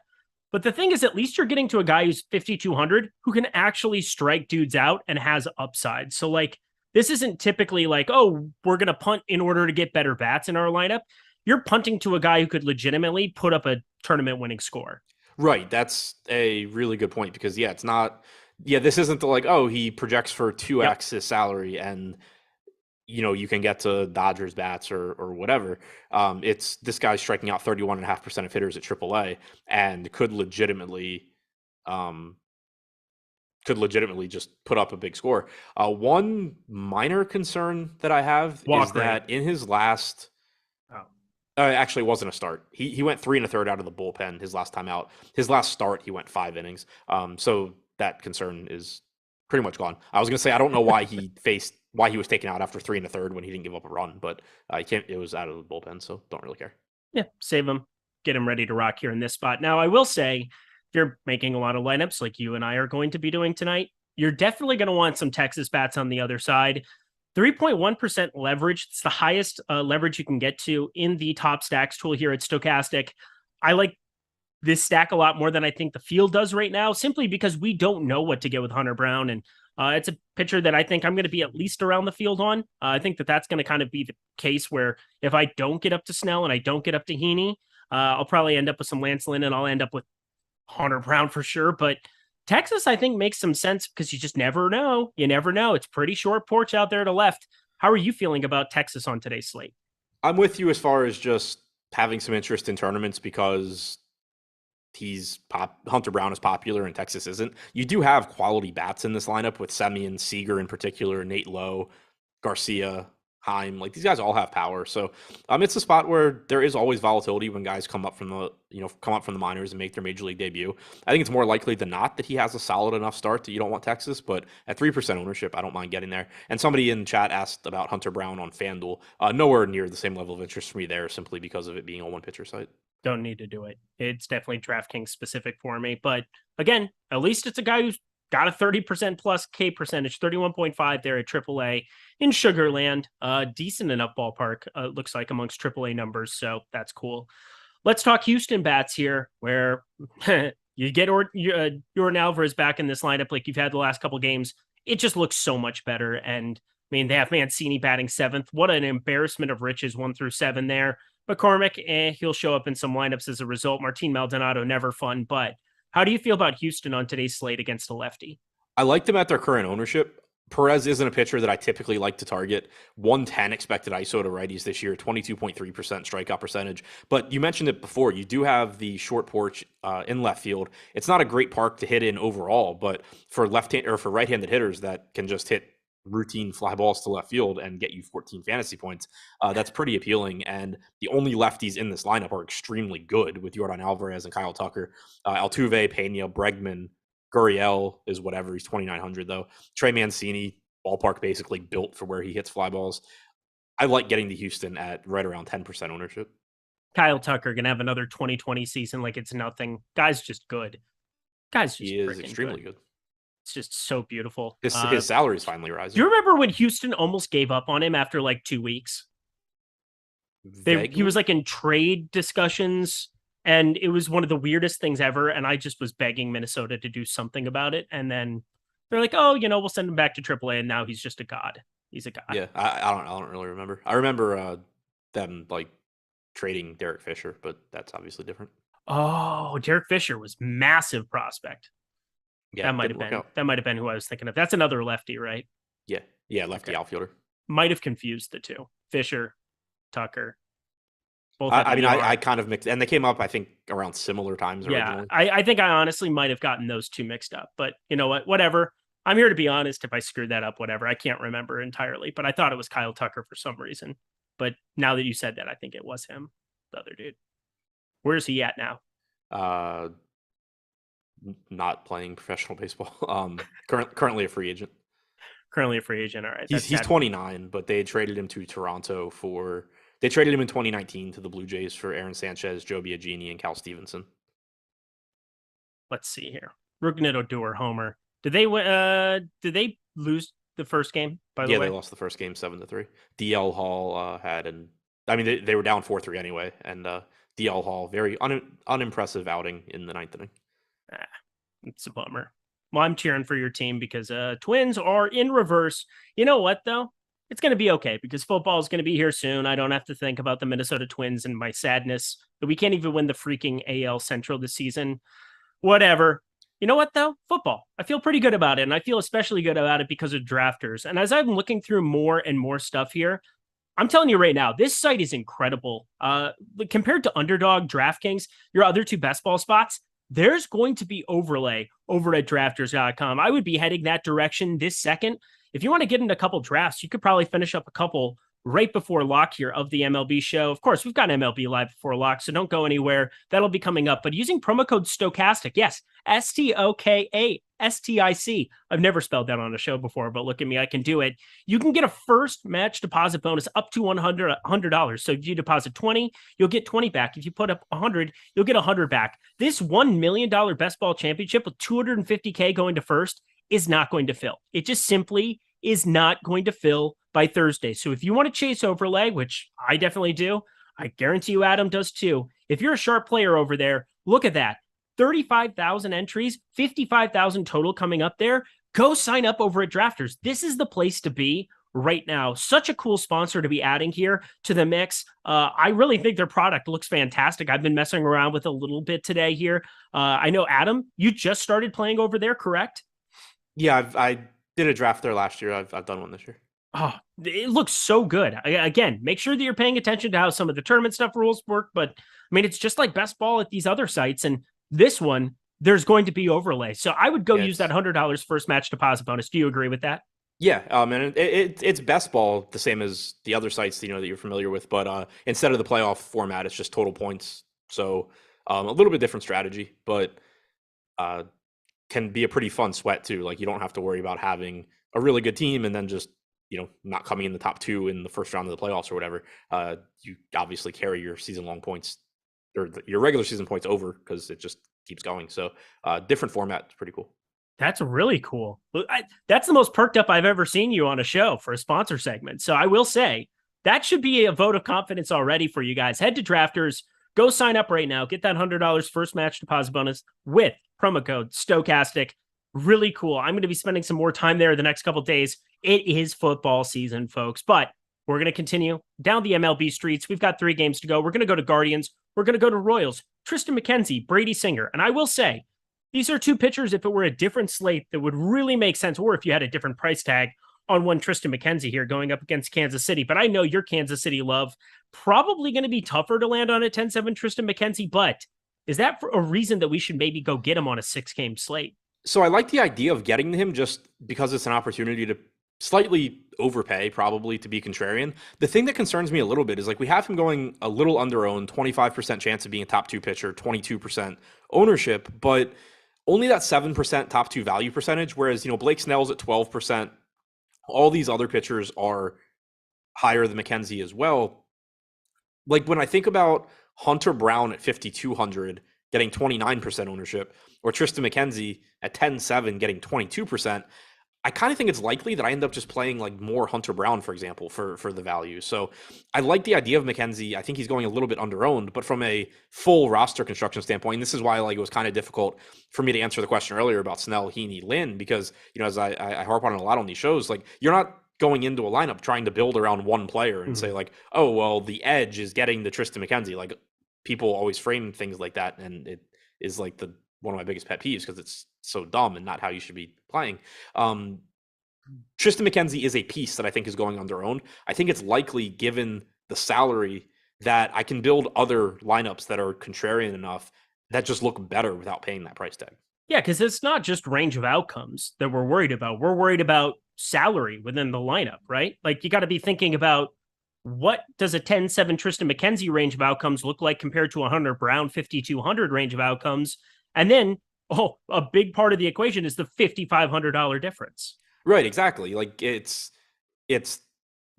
But the thing is, at least you're getting to a guy who's 5,200 who can actually strike dudes out and has upside. So like, this isn't typically like, oh, we're going to punt in order to get better bats in our lineup. You're punting to a guy who could legitimately put up a tournament winning score. Right. That's a really good point because, it's not, this isn't the like, oh, he projects for 2x his salary and you can get to Dodgers bats or whatever. It's this guy's striking out 31.5% of hitters at AAA and um, could legitimately just put up a big score. One minor concern that I have is that in his last, actually, it wasn't a start. He went 3 1/3 out of the bullpen his last time out. His last start, he went 5 innings. So that concern is pretty much gone. I was going to say I don't know why he was taken out after 3 1/3 when he didn't give up a run, but it was out of the bullpen, so don't really care. Yeah, save him, get him ready to rock here in this spot. Now, I will say, if you're making a lot of lineups like you and I are going to be doing tonight, you're definitely going to want some Texas bats on the other side. 3.1% leverage. It's the highest leverage you can get to in the top stacks tool here at Stokastic. I like this stack a lot more than I think the field does right now, simply because we don't know what to get with Hunter Brown. And it's a pitcher that I think I'm going to be at least around the field on. I think that's going to kind of be the case where if I don't get up to Snell and I don't get up to Heaney, I'll probably end up with some Lance Lynn and I'll end up with Hunter Brown for sure. But Texas, I think, makes some sense because you just never know. You never know. It's pretty short porch out there to left. How are you feeling about Texas on today's slate? I'm with you as far as just having some interest in tournaments because Hunter Brown is popular and Texas isn't. You do have quality bats in this lineup with Semien, Seager in particular, Nate Lowe, Garcia, Heim. Like these guys all have power. So it's a spot where there is always volatility when guys come up from the minors and make their major league debut. I think it's more likely than not that he has a solid enough start that you don't want Texas, but at 3% ownership, I don't mind getting there. And somebody in chat asked about Hunter Brown on Fanduel. Nowhere near the same level of interest for me there simply because of it being a one pitcher site. Don't need to do it. It's definitely DraftKings specific for me. But again, at least it's a guy who's got a 30% plus K percentage, 31.5 there at AAA in Sugarland. Decent enough ballpark, looks like, amongst AAA numbers. So that's cool. Let's talk Houston bats here, where you get Jordan Alvarez back in this lineup like you've had the last couple games. It just looks so much better. And I mean, they have Mancini batting 7th. What an embarrassment of riches, 1 through 7 there. McCormick, he'll show up in some lineups as a result. Martin Maldonado, never fun. But how do you feel about Houston on today's slate against a lefty? I like them at their current ownership. Perez isn't a pitcher that I typically like to target. 110 expected ISO to righties this year, 22.3% strikeout percentage. But you mentioned it before. You do have the short porch in left field. It's not a great park to hit in overall, but for for right-handed hitters that can just hit routine fly balls to left field and get you 14 fantasy points, that's pretty appealing. And the only lefties in this lineup are extremely good with Jordan Alvarez and Kyle Tucker. Altuve, Pena, Bregman, Gurriel is whatever. He's 2,900 though. Trey Mancini, ballpark basically built for where he hits fly balls. I like getting to Houston at right around 10% ownership. Kyle Tucker gonna have another 2020 season like it's nothing. Guy's just good. He is extremely good. It's just so beautiful. His salary is finally rising. Do you remember when Houston almost gave up on him after like 2 weeks? He was like in trade discussions, and it was one of the weirdest things ever. And I just was begging Minnesota to do something about it. And then they're like, "Oh, we'll send him back to AAA." And now he's just a god. He's a god. Yeah, I don't really remember. I remember them like trading Derek Fisher, but that's obviously different. Oh, Derek Fisher was massive prospect. Yeah, that might have been who I was thinking of. That's another lefty, right? Yeah, lefty outfielder. Might have confused the two. Fisher, Tucker. Both I kind of mixed, and they came up, I think, around similar times originally. Yeah, I think I honestly might have gotten those two mixed up. But you know what? Whatever. I'm here to be honest. If I screwed that up, whatever. I can't remember entirely, but I thought it was Kyle Tucker for some reason. But now that you said that, I think it was him, the other dude. Where's he at now? Not playing professional baseball. Currently a free agent. Currently a free agent. All right. He's 29, but they traded him to Toronto they traded him in 2019 to the Blue Jays for Aaron Sanchez, Joe Biagini, and Cal Stevenson. Let's see here. Rougned Odor, homer. Did they lose the first game, by the way? Yeah, they lost the first game 7-3. DL Hall they were down 4-3 anyway, and DL Hall, very unimpressive outing in the 9th inning. It's a bummer. Well, I'm cheering for your team because Twins are in reverse. You know what, though? It's going to be okay because football is going to be here soon. I don't have to think about the Minnesota Twins and my sadness that we can't even win the freaking AL Central this season. Whatever. You know what, though? Football. I feel pretty good about it. And I feel especially good about it because of drafters. And as I'm looking through more and more stuff here, I'm telling you right now, this site is incredible. Compared to Underdog, DraftKings, your other two best ball spots, there's going to be overlay over at drafters.com. I would be heading that direction this second. If you want to get into a couple drafts, you could probably finish up a couple right before lock here of the MLB show. Of course, we've got MLB live before lock, so don't go anywhere. That'll be coming up. But using promo code Stokastic, yes, Stokastic. I've never spelled that on a show before, but look at me, I can do it. You can get a first match deposit bonus up to $100. So if you deposit 20, you'll get 20 back. If you put up 100, you'll get 100 back. This $1 million best ball championship with $250K going to first is not going to fill. It just simply is not going to fill by Thursday. So if you want to chase overlay, which I definitely do, I guarantee you Adam does too. If you're a sharp player over there, look at that. 35,000 entries, 55,000 total coming up there. Go sign up over at Drafters. This is the place to be right now. Such a cool sponsor to be adding here to the mix. I really think their product looks fantastic. I've been messing around with a little bit today here. I know, Adam, you just started playing over there, correct? Yeah, I did a draft there last year. I've done one this year. Oh, it looks so good. Again, make sure that you're paying attention to how some of the tournament stuff rules work. But I mean, it's just like best ball at these other sites. And this one, there's going to be overlay. So I would go use that $100 first match deposit bonus. Do you agree with that? Yeah, and it's best ball, the same as the other sites that you're familiar with, but instead of the playoff format, it's just total points. So a little bit different strategy, but can be a pretty fun sweat too. Like, you don't have to worry about having a really good team and then just not coming in the top two in the first round of the playoffs or whatever. You obviously carry your season long points or your regular season points over because it just keeps going. So different format. It's pretty cool. That's really cool. That's the most perked up I've ever seen you on a show for a sponsor segment. So I will say that should be a vote of confidence already for you guys. Head to Drafters, go sign up right now. Get that $100 first match deposit bonus with promo code Stokastic. Really cool. I'm going to be spending some more time there the next couple of days. It is football season, folks, but we're going to continue down the MLB streets. We've got 3 games to go. We're going to go to Guardians. We're going to go to Royals, Tristan Mckenzie, Brady Singer. And I will say, these are 2 pitchers, if it were a different slate, that would really make sense, or if you had a different price tag on one Tristan Mckenzie here going up against Kansas City. But I know your Kansas City love probably going to be tougher to land on a 10-7 Tristan Mckenzie, but is that for a reason that we should maybe go get him on a 6-game slate? So I like the idea of getting him just because it's an opportunity to slightly overpay, probably, to be contrarian. The thing that concerns me a little bit is, like, we have him going a little under-owned, 25% chance of being a top 2 pitcher, 22% ownership, but only that 7% top 2 value percentage, whereas, Blake Snell's at 12%. All these other pitchers are higher than Mackenzie as well. Like, when I think about Hunter Brown at 5,200 getting 29% ownership, or Tristan Mckenzie at 10-7 getting 22%, I kind of think it's likely that I end up just playing like more Hunter Brown, for example, for the value. So I like the idea of Mckenzie. I think he's going a little bit under-owned, but from a full roster construction standpoint, and this is why it was kind of difficult for me to answer the question earlier about Snell, Heaney, Lynn, because as I harp on it a lot on these shows, like, you're not going into a lineup trying to build around one player and say like, oh, well, the edge is getting the Tristan Mckenzie. Like, people always frame things like that, and it is like one of my biggest pet peeves because it's so dumb and not how you should be playing. Tristan Mckenzie is a piece that I think is going under-owned. I think it's likely, given the salary, that I can build other lineups that are contrarian enough that just look better without paying that price tag. Yeah, because it's not just range of outcomes that we're worried about. We're worried about salary within the lineup, right? Like, you got to be thinking about, what does a 10-7 Tristan Mckenzie range of outcomes look like compared to a Hunter Brown 5,200 range of outcomes? And then, a big part of the equation is the $5,500 difference. Right, exactly. Like, it's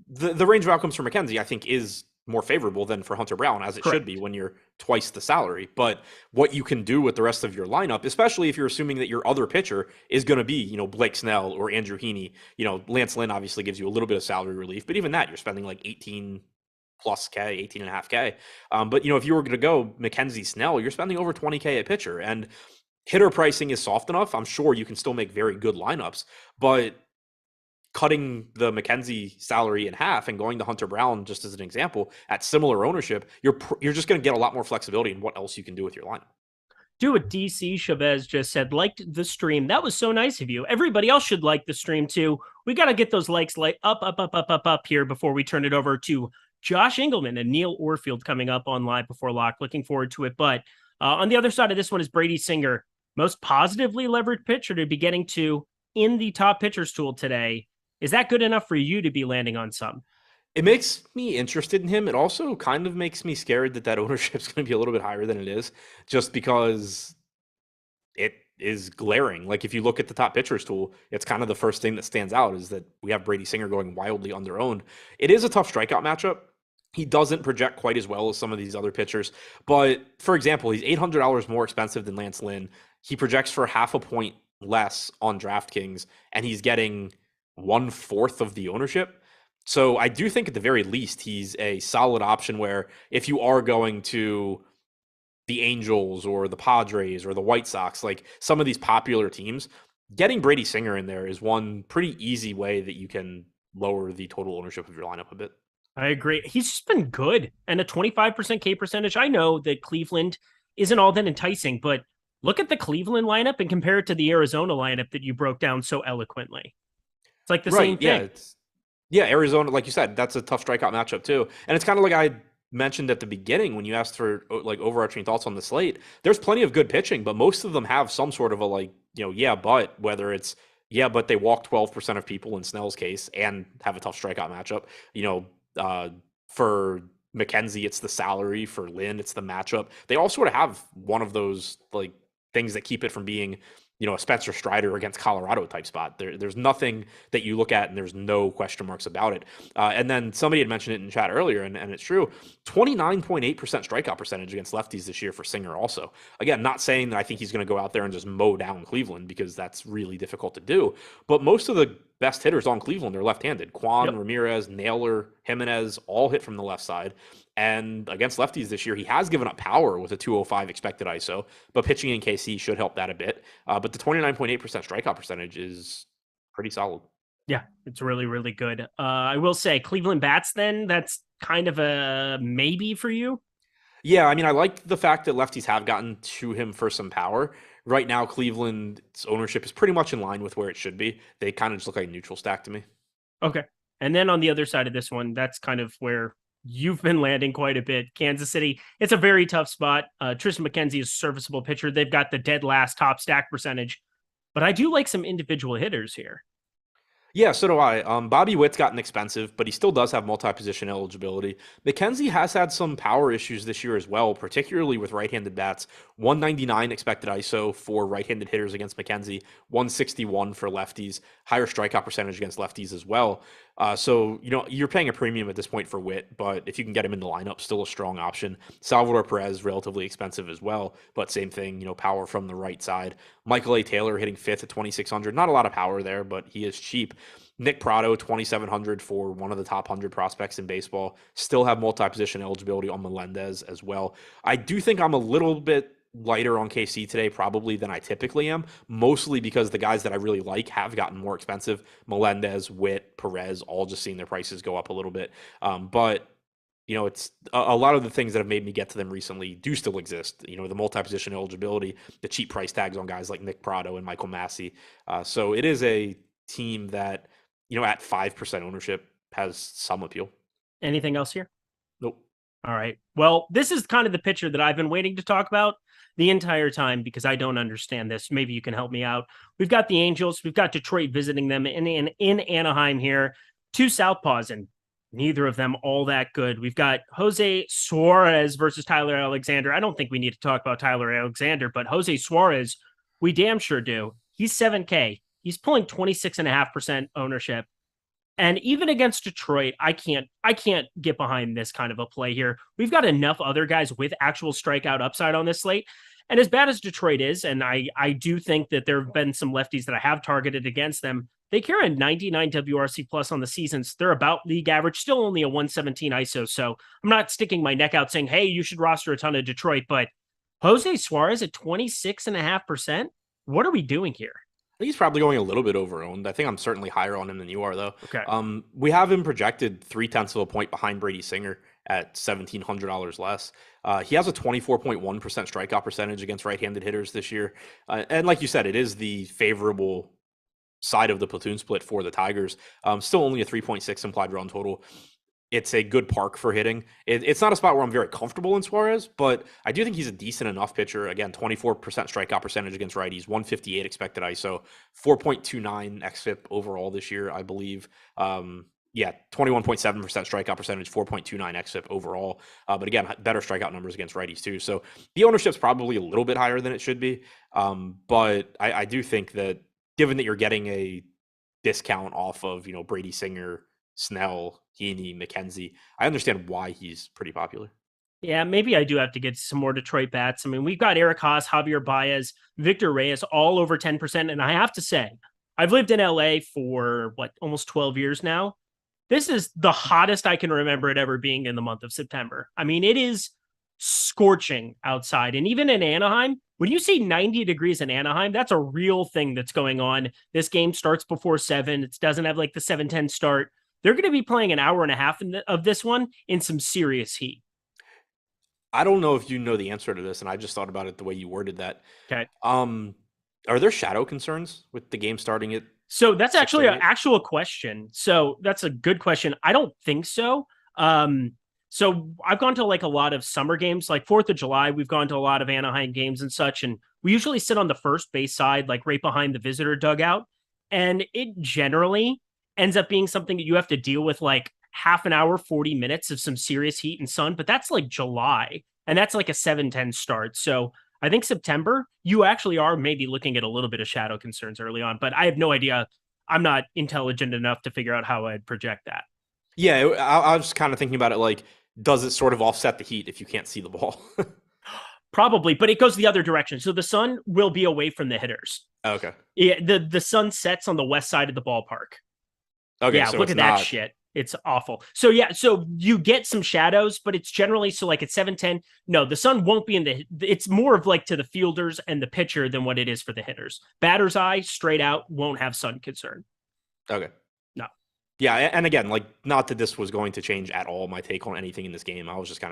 the range of outcomes for Mckenzie, I think, is more favorable than for Hunter Brown, as it Correct. should be when you're twice the salary. But what you can do with the rest of your lineup, especially if you're assuming that your other pitcher is going to be, Blake Snell or Andrew Heaney, Lance Lynn obviously gives you a little bit of salary relief, but even that, you're spending like 18 plus K, 18 and a half K. But, if you were going to go Mckenzie, Snell, you're spending over 20K a pitcher, and hitter pricing is soft enough. I'm sure you can still make very good lineups, but cutting the Mckenzie salary in half and going to Hunter Brown, just as an example, at similar ownership, you're just going to get a lot more flexibility in what else you can do with your lineup. Do what DC Chavez just said. Liked the stream. That was so nice of you. Everybody else should like the stream too. We got to get those likes up here before we turn it over to Josh Engelman and Neil Orfield coming up on Live Before Lock. Looking forward to it. But on the other side of this one is Brady Singer, most positively leveraged pitcher to be getting to in the top pitchers tool today. Is that good enough for you to be landing on some? It makes me interested in him. It also kind of makes me scared that ownership is going to be a little bit higher than it is, just because it is glaring. Like if you look at the top pitchers tool, it's kind of the first thing that stands out is that we have Brady Singer going wildly under-owned. It is a tough strikeout matchup. He doesn't project quite as well as some of these other pitchers. But for example, he's $800 more expensive than Lance Lynn. He projects for half a point less on DraftKings, and he's getting 1/4 of the ownership. So I do think at the very least, he's a solid option where if you are going to the Angels or the Padres or the White Sox, like some of these popular teams, getting Brady Singer in there is one pretty easy way that you can lower the total ownership of your lineup a bit. I agree. He's just been good. And a 25% K percentage. I know that Cleveland isn't all that enticing, but look at the Cleveland lineup and compare it to the Arizona lineup that you broke down so eloquently. It's like the same thing. Yeah, Arizona, like you said, that's a tough strikeout matchup too. And it's kind of like I mentioned at the beginning when you asked for like overarching thoughts on the slate. There's plenty of good pitching, but most of them have some sort of a but whether it's but they walk 12% of people in Snell's case and have a tough strikeout matchup. For Mckenzie, it's the salary. For Lynn, it's the matchup. They all sort of have one of those like things that keep it from being a Spencer Strider against Colorado type spot. There's nothing that you look at and there's no question marks about it. And then somebody had mentioned it in chat earlier, and it's true. 29.8% strikeout percentage against lefties this year for Singer also. Again, not saying that I think he's going to go out there and just mow down Cleveland because that's really difficult to do. But most of the best hitters on Cleveland are left-handed. Kwan, Ramirez, Naylor, Jimenez, all hit from the left side. And against lefties this year, he has given up power with a 205 expected ISO, but pitching in KC should help that a bit. But the 29.8% strikeout percentage is pretty solid. Yeah, it's really, really good. I will say Cleveland bats then, that's kind of a maybe for you. Yeah, I mean, I like the fact that lefties have gotten to him for some power. Right now, Cleveland's ownership is pretty much in line with where it should be. They kind of just look like a neutral stack to me. Okay. And then on the other side of this one, that's kind of where you've been landing quite a bit. Kansas City, it's a very tough spot. Tristan Mckenzie is a serviceable pitcher. They've got the dead last top stack percentage, but I do like some individual hitters here. Yeah, so do I. Bobby Witt's gotten expensive, but he still does have multi-position eligibility. Mckenzie has had some power issues this year as well, particularly with right-handed bats. 199 expected ISO for right-handed hitters against Mckenzie, 161 for lefties, higher strikeout percentage against lefties as well. So, you're paying a premium at this point for Witt, but if you can get him in the lineup, still a strong option. Salvador Perez, relatively expensive as well, but same thing, power from the right side. Michael A. Taylor hitting fifth at 2,600. Not a lot of power there, but he is cheap. Nick Prado, 2,700 for one of the top 100 prospects in baseball. Still have multi-position eligibility on Melendez as well. I do think I'm a little bit lighter on KC today probably than I typically am, mostly because the guys that I really like have gotten more expensive. Melendez, Witt, Perez, all just seeing their prices go up a little bit. But it's a lot of the things that have made me get to them recently do still exist. The multi-position eligibility, the cheap price tags on guys like Nick Prado and Michael Massey. So it is a team that, at 5% ownership has some appeal. Anything else here? Nope. All right. Well, this is kind of the pitcher that I've been waiting to talk about the entire time because I don't understand this. Maybe you can help me out. We've got the Angels. We've got Detroit visiting them in Anaheim here. Two southpaws, and neither of them all that good. We've got Jose Suarez versus Tyler Alexander. I don't think we need to talk about Tyler Alexander, but Jose Suarez, we damn sure do. He's 7K. He's pulling 26.5% ownership. And even against Detroit, I can't get behind this kind of a play here. We've got enough other guys with actual strikeout upside on this slate. And as bad as Detroit is, and I do think that there have been some lefties that I have targeted against them, they carry a 99 WRC plus on the seasons. They're about league average, still only a 117 ISO. So I'm not sticking my neck out saying, hey, you should roster a ton of Detroit. But Jose Suarez at 26.5%, what are we doing here? I think he's probably going a little bit over-owned. I think I'm certainly higher on him than you are, though. Okay. We have him projected 0.3 of a point behind Brady Singer at $1,700 less. He has a 24.1% strikeout percentage against right-handed hitters this year. And like you said, it is the favorable side of the platoon split for the Tigers. Still only a 3.6 implied run total. It's a good park for hitting. It's not a spot where I'm very comfortable in Suarez, but I do think he's a decent enough pitcher. Again, 24% strikeout percentage against righties, 158 expected ISO, 4.29 xFIP overall this year, I believe. 21.7% strikeout percentage, 4.29 xFIP overall. But again, better strikeout numbers against righties too. So the ownership's probably a little bit higher than it should be. But I do think that given that you're getting a discount off of, Brady Singer, Snell, Heaney, Mckenzie, I understand why he's pretty popular. Yeah, maybe I do have to get some more Detroit bats. I mean, we've got Eric Haas, Javier Baez, Victor Reyes, all over 10%. And I have to say, I've lived in LA for almost 12 years now. This is the hottest I can remember it ever being in the month of September. I mean, it is scorching outside. And even in Anaheim, when you see 90 degrees in Anaheim, that's a real thing that's going on. This game starts before 7. It doesn't have the 7:10 start. They're going to be playing an hour and a half of this one in some serious heat. I don't know if you know the answer to this, and I just thought about it the way you worded that. Okay. Are there shadow concerns with the game starting at? So that's actually an actual question. So that's a good question. I don't think so. So I've gone to a lot of summer games, like 4th of July. We've gone to a lot of Anaheim games and such. And we usually sit on the first base side, right behind the visitor dugout. And it generally ends up being something that you have to deal with half an hour, 40 minutes of some serious heat and sun. But that's July. And that's a 7:10 start. So I think September, you actually are maybe looking at a little bit of shadow concerns early on, but I have no idea. I'm not intelligent enough to figure out how I'd project that. Yeah, I was kind of thinking about it does it sort of offset the heat if you can't see the ball? Probably, but it goes the other direction. So the sun will be away from the hitters. Okay. Yeah, the sun sets on the west side of the ballpark. Okay, yeah, so look at that shit. It's awful. So yeah, so you get some shadows, but it's generally at 7:10. No, the sun won't be it's more of to the fielders and the pitcher than what it is for the hitters. Batter's eye, straight out, won't have sun concern. Okay. No. Yeah, and again, not that this was going to change at all my take on anything in this game. I was just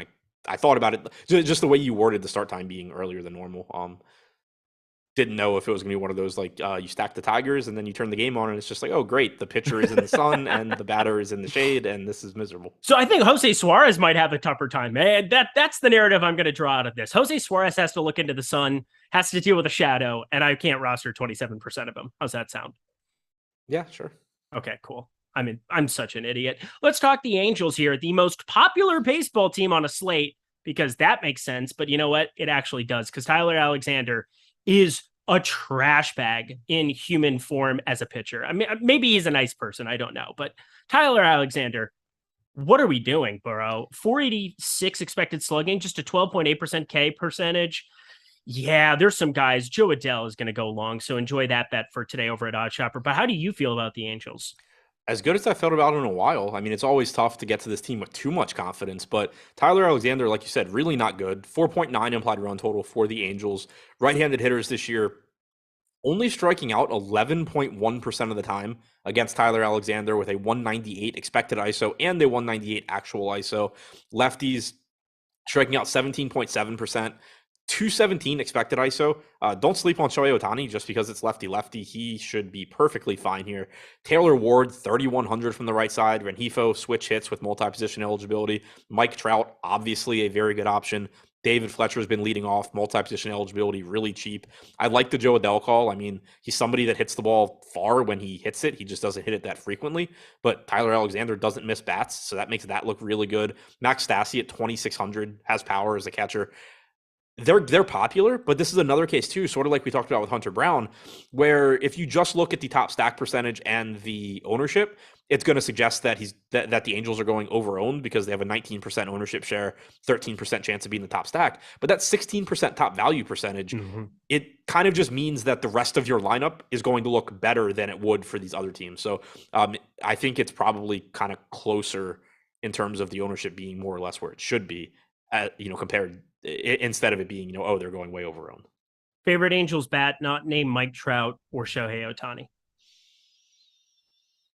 I thought about it just the way you worded the start time being earlier than normal. Didn't know if it was going to be one of those you stack the Tigers and then you turn the game on and it's just oh great, the pitcher is in the sun and the batter is in the shade and this is miserable. So I think Jose Suarez might have a tougher time, man. That's the narrative I'm going to draw out of this. Jose Suarez has to look into the sun, has to deal with a shadow, and I can't roster 27% of him. How's that sound? Yeah, sure. Okay, cool. I mean, I'm such an idiot. Let's talk the Angels here, the most popular baseball team on a slate, because that makes sense. But you know what? It actually does, because Tyler Alexander is a trash bag in human form as a pitcher. I mean, maybe he's a nice person. I don't know. But Tyler Alexander, what are we doing, bro? 486 expected slugging, just a 12.8% K percentage. Yeah, there's some guys. Joe Adell is going to go long. So enjoy that bet for today over at Odd Shopper. But how do you feel about the Angels? As good as I felt about it in a while. I mean, it's always tough to get to this team with too much confidence, but Tyler Alexander, like you said, really not good. 4.9 implied run total for the Angels. Right-handed hitters this year, only striking out 11.1% of the time against Tyler Alexander with a 198 expected ISO and a 198 actual ISO. Lefties striking out 17.7%. 217 expected ISO. Don't sleep on Shohei Ohtani just because it's lefty-lefty. He should be perfectly fine here. Taylor Ward, 3,100 from the right side. Rengifo, switch hits with multi-position eligibility. Mike Trout, obviously a very good option. David Fletcher has been leading off, multi-position eligibility, really cheap. I like the Joe Adell call. I mean, he's somebody that hits the ball far when he hits it. He just doesn't hit it that frequently. But Tyler Alexander doesn't miss bats, so that makes that look really good. Max Stassi at 2,600 has power as a catcher. They're popular, but this is another case too, sort of like we talked about with Hunter Brown, where if you just look at the top stack percentage and the ownership, it's going to suggest that that the Angels are going over-owned because they have a 19% ownership share, 13% chance of being the top stack. But that 16% top value percentage, it kind of just means that the rest of your lineup is going to look better than it would for these other teams. So I think it's probably kind of closer in terms of the ownership being more or less where it should be, compared instead of it being, they're going way over-owned. Favorite Angels bat not named Mike Trout or Shohei Ohtani?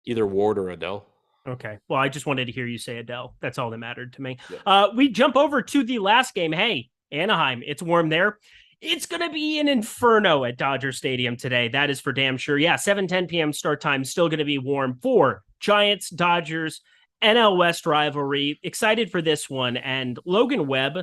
Either Ward or Adell. Okay. Well, I just wanted to hear you say Adele. That's all that mattered to me. Yeah. We jump over to the last game. Hey, Anaheim, it's warm there. It's going to be an inferno at Dodger Stadium today. That is for damn sure. Yeah, 7:10 p.m. start time, still going to be warm for Giants, Dodgers, NL West rivalry. Excited for this one. And Logan Webb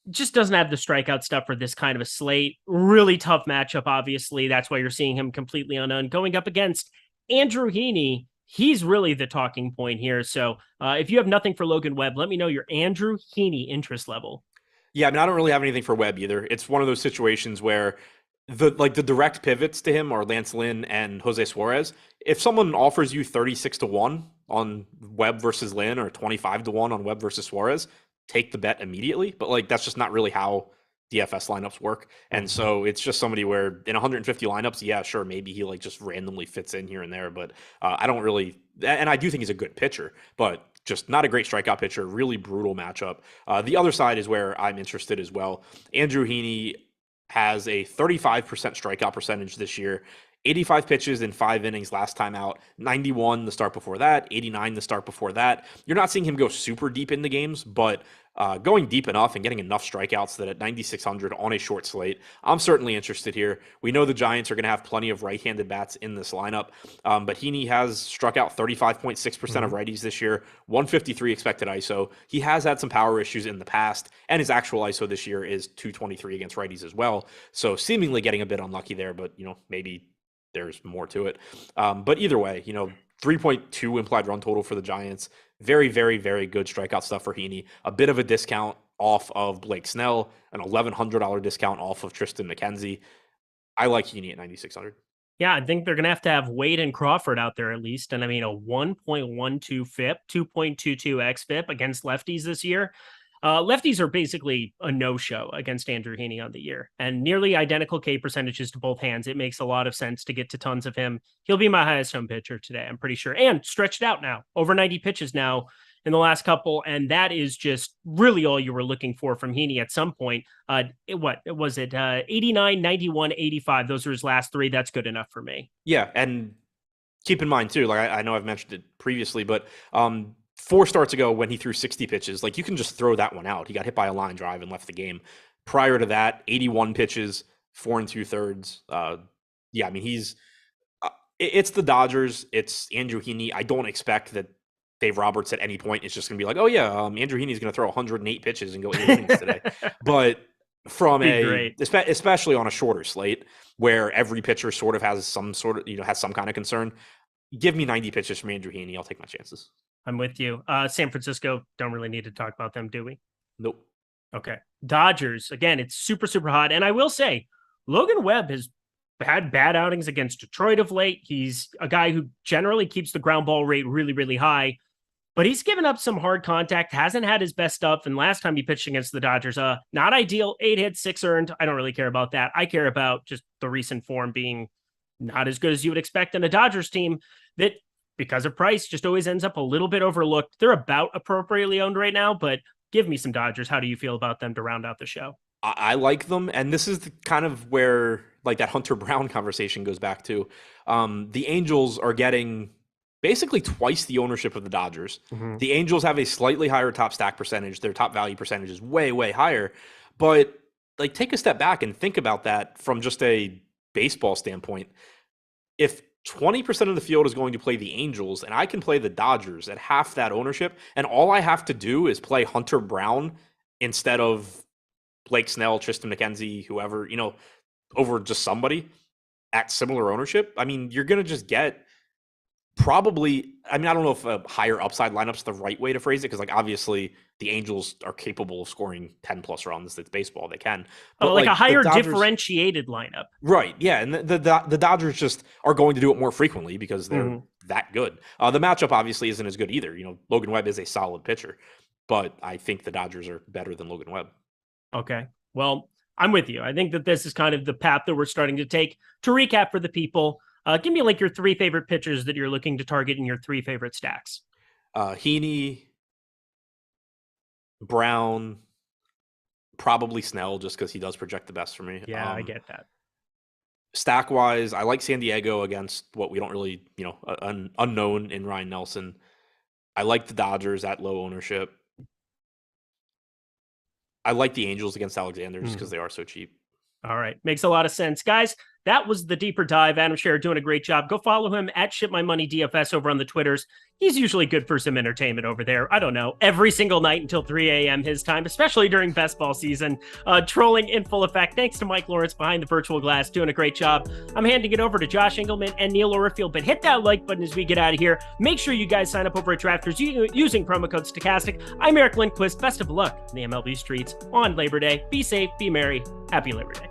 just doesn't have the strikeout stuff for this kind of a slate. Really tough matchup, obviously. That's why you're seeing him completely unowned. Going up against Andrew Heaney, he's really the talking point here. So if you have nothing for Logan Webb, let me know your Andrew Heaney interest level. Yeah, I mean, I don't really have anything for Webb either. It's one of those situations where the direct pivots to him are Lance Lynn and Jose Suarez. If someone offers you 36-1 on Webb versus Lynn or 25-1 on Webb versus Suarez, take the bet immediately. But like that's just not really how DFS lineups work. And so it's just somebody where in 150 lineups, yeah, sure, maybe he like just randomly fits in here and there. But I don't really, and I do think he's a good pitcher, but just not a great strikeout pitcher, really brutal matchup. The other side is where I'm interested as well. Andrew Heaney has a 35% strikeout percentage this year, 85 pitches in 5 innings last time out, 91 the start before that, 89 the start before that. You're not seeing him go super deep into games, but going deep enough and getting enough strikeouts that at 9,600 on a short slate, I'm certainly interested here. We know the Giants are going to have plenty of right-handed bats in this lineup, but Heaney has struck out 35.6% of righties this year, 153 expected ISO. He has had some power issues in the past, and his actual ISO this year is 223 against righties as well. So seemingly getting a bit unlucky there, but maybe there's more to it. But either way, 3.2 implied run total for the Giants. Very, very, very good strikeout stuff for Heaney. A bit of a discount off of Blake Snell, an $1,100 discount off of Tristan Mckenzie. I like Heaney at 9,600. Yeah, I think they're going to have Wade and Crawford out there at least. And I mean, a 1.12 FIP, 2.22 XFIP against lefties this year. Lefties are basically a no-show against Andrew Heaney on the year, and nearly identical K percentages to both hands. It makes a lot of sense to get to tons of him. He'll be my highest home pitcher today, I'm pretty sure, and stretched out now, over 90 pitches now in the last couple, and that is just really all you were looking for from Heaney at some point. What was it? 89, 91, 85. Those are his last three. That's good enough for me. Yeah, and keep in mind too, like I know I've mentioned it previously, but 4 starts ago when he threw 60 pitches, like you can just throw that one out. He got hit by a line drive and left the game. Prior to that, 81 pitches, 4 2/3. Yeah, I mean, it's the Dodgers. It's Andrew Heaney. I don't expect that Dave Roberts at any point is just going to be like, oh yeah, Andrew Heaney is going to throw 108 pitches and go 8 innings today. But from especially on a shorter slate where every pitcher sort of has some kind of concern, give me 90 pitches from Andrew Heaney. I'll take my chances. I'm with you. San Francisco, don't really need to talk about them, do we? Nope. Okay. Dodgers, again, it's super, super hot. And I will say, Logan Webb has had bad outings against Detroit of late. He's a guy who generally keeps the ground ball rate really, really high, but he's given up some hard contact, hasn't had his best stuff. And last time he pitched against the Dodgers, not ideal, 8 hits, 6 earned. I don't really care about that. I care about just the recent form being not as good as you would expect in a Dodgers team that, because of price, just always ends up a little bit overlooked. They're about appropriately owned right now, but give me some Dodgers. How do you feel about them to round out the show? I like them, and this is kind of where like that Hunter Brown conversation goes back to. The Angels are getting basically twice the ownership of the Dodgers. Mm-hmm. The Angels have a slightly higher top stack percentage. Their top value percentage is way, way higher. But like, take a step back and think about that from just a baseball standpoint. If 20% of the field is going to play the Angels, and I can play the Dodgers at half that ownership, and all I have to do is play Hunter Brown instead of Blake Snell, Tristan Mckenzie, whoever, over just somebody at similar ownership. I mean, you're going to just get probably, I don't know if a higher upside lineup's the right way to phrase it, because like obviously the Angels are capable of scoring 10 plus runs. It's baseball, they can. But like a higher differentiated lineup. Right, yeah, and the Dodgers just are going to do it more frequently because they're that good. The matchup obviously isn't as good either. Logan Webb is a solid pitcher, but I think the Dodgers are better than Logan Webb. Okay, well, I'm with you. I think that this is kind of the path that we're starting to take. To recap for the people, give me like your 3 favorite pitchers that you're looking to target in your 3 favorite stacks. Heaney, Brown, probably Snell, just because he does project the best for me. Yeah, I get that. Stack wise, I like San Diego against what we don't really, an unknown in Ryan Nelson. I like the Dodgers at low ownership. I like the Angels against Alexander just because they are so cheap. All right. Makes a lot of sense. Guys, that was the deeper dive. Adam Scherer doing a great job. Go follow him at ShipMyMoneyDFS over on the Twitters. He's usually good for some entertainment over there. I don't know, every single night until 3 a.m. his time, especially during best ball season. Trolling in full effect. Thanks to Mike Lawrence behind the virtual glass, doing a great job. I'm handing it over to Josh Engelman and Neil Orfield, but hit that like button as we get out of here. Make sure you guys sign up over at Drafters using promo code Stokastic. I'm Eric Lindquist. Best of luck in the MLB streets on Labor Day. Be safe, be merry. Happy Labor Day.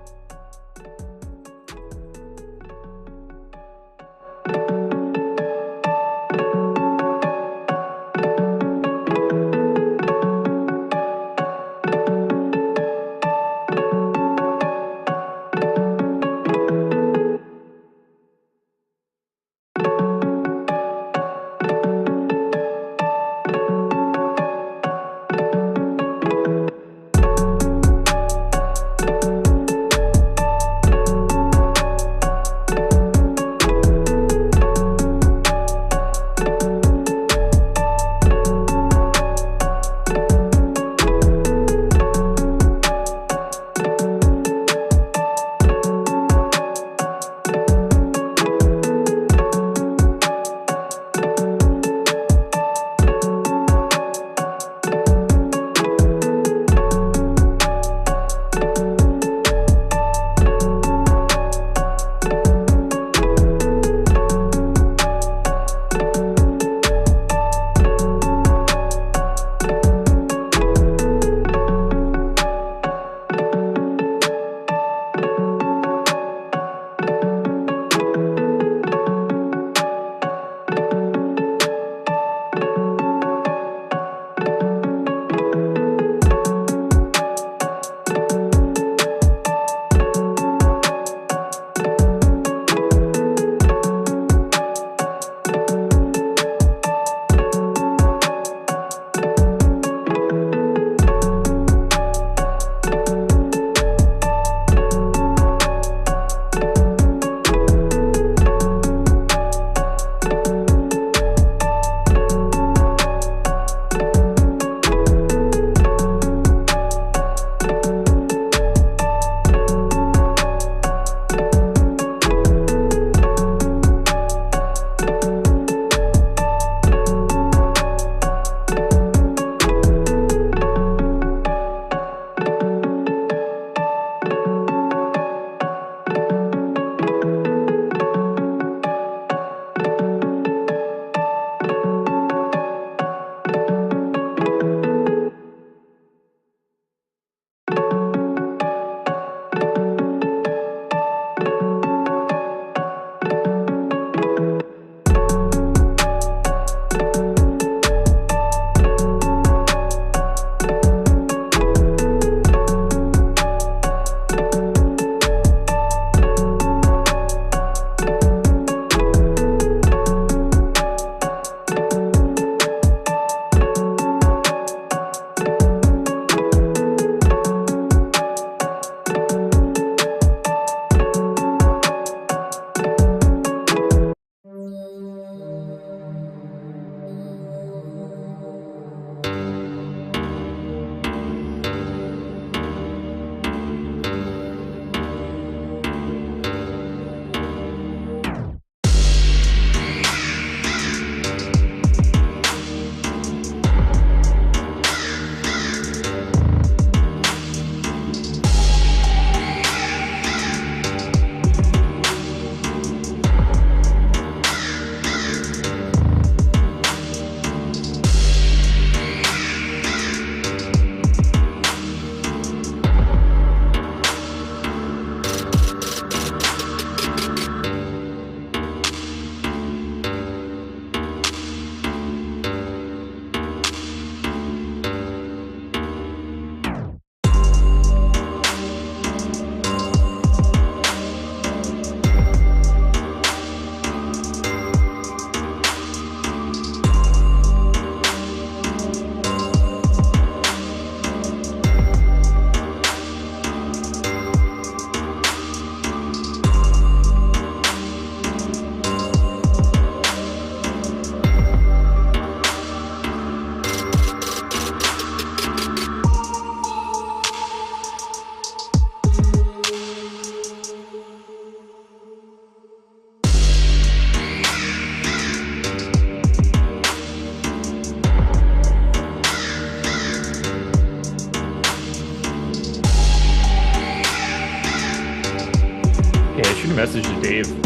message to Dave.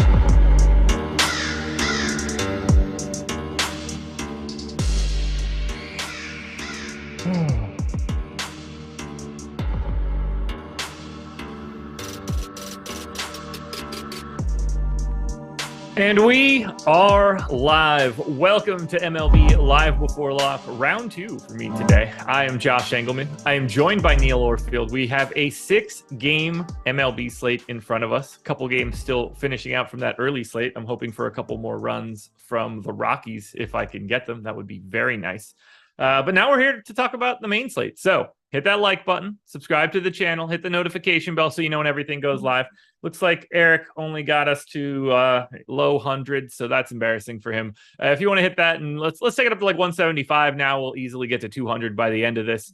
And we are live. Welcome to MLB Live Before Lock, round 2 for me today. I am Josh Engelman. I am joined by Neil Orfield. We have a 6-game MLB slate in front of us. A couple games still finishing out from that early slate. I'm hoping for a couple more runs from the Rockies if I can get them. That would be very nice. But now we're here to talk about the main slate. So hit that like button, subscribe to the channel, hit the notification bell so you know when everything goes live. Looks like Eric only got us to low hundreds, so that's embarrassing for him. If you want to hit that, and let's take it up to like 175 now. We'll easily get to 200 by the end of this.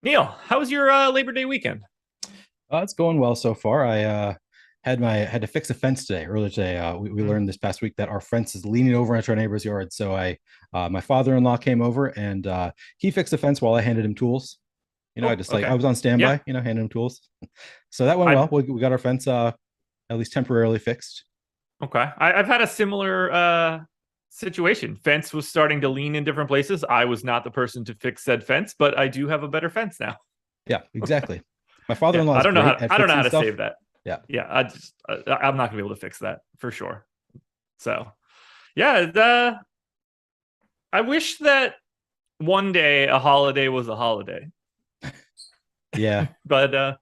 Neil, how was your Labor Day weekend? It's going well so far. I had to fix a fence today. Earlier today, we learned this past week that our fence is leaning over into our neighbor's yard. So my father-in-law came over and he fixed the fence while I handed him tools. I was on standby, handing him tools. So that went well. We got our fence at least temporarily fixed. Okay. I've had a similar situation. Fence was starting to lean in different places. I was not the person to fix said fence, but I do have a better fence now. Yeah, exactly. My father-in-law. I don't know how to save that. Yeah. I'm not gonna be able to fix that for sure. So yeah, I wish that one day a holiday was a holiday. Yeah. But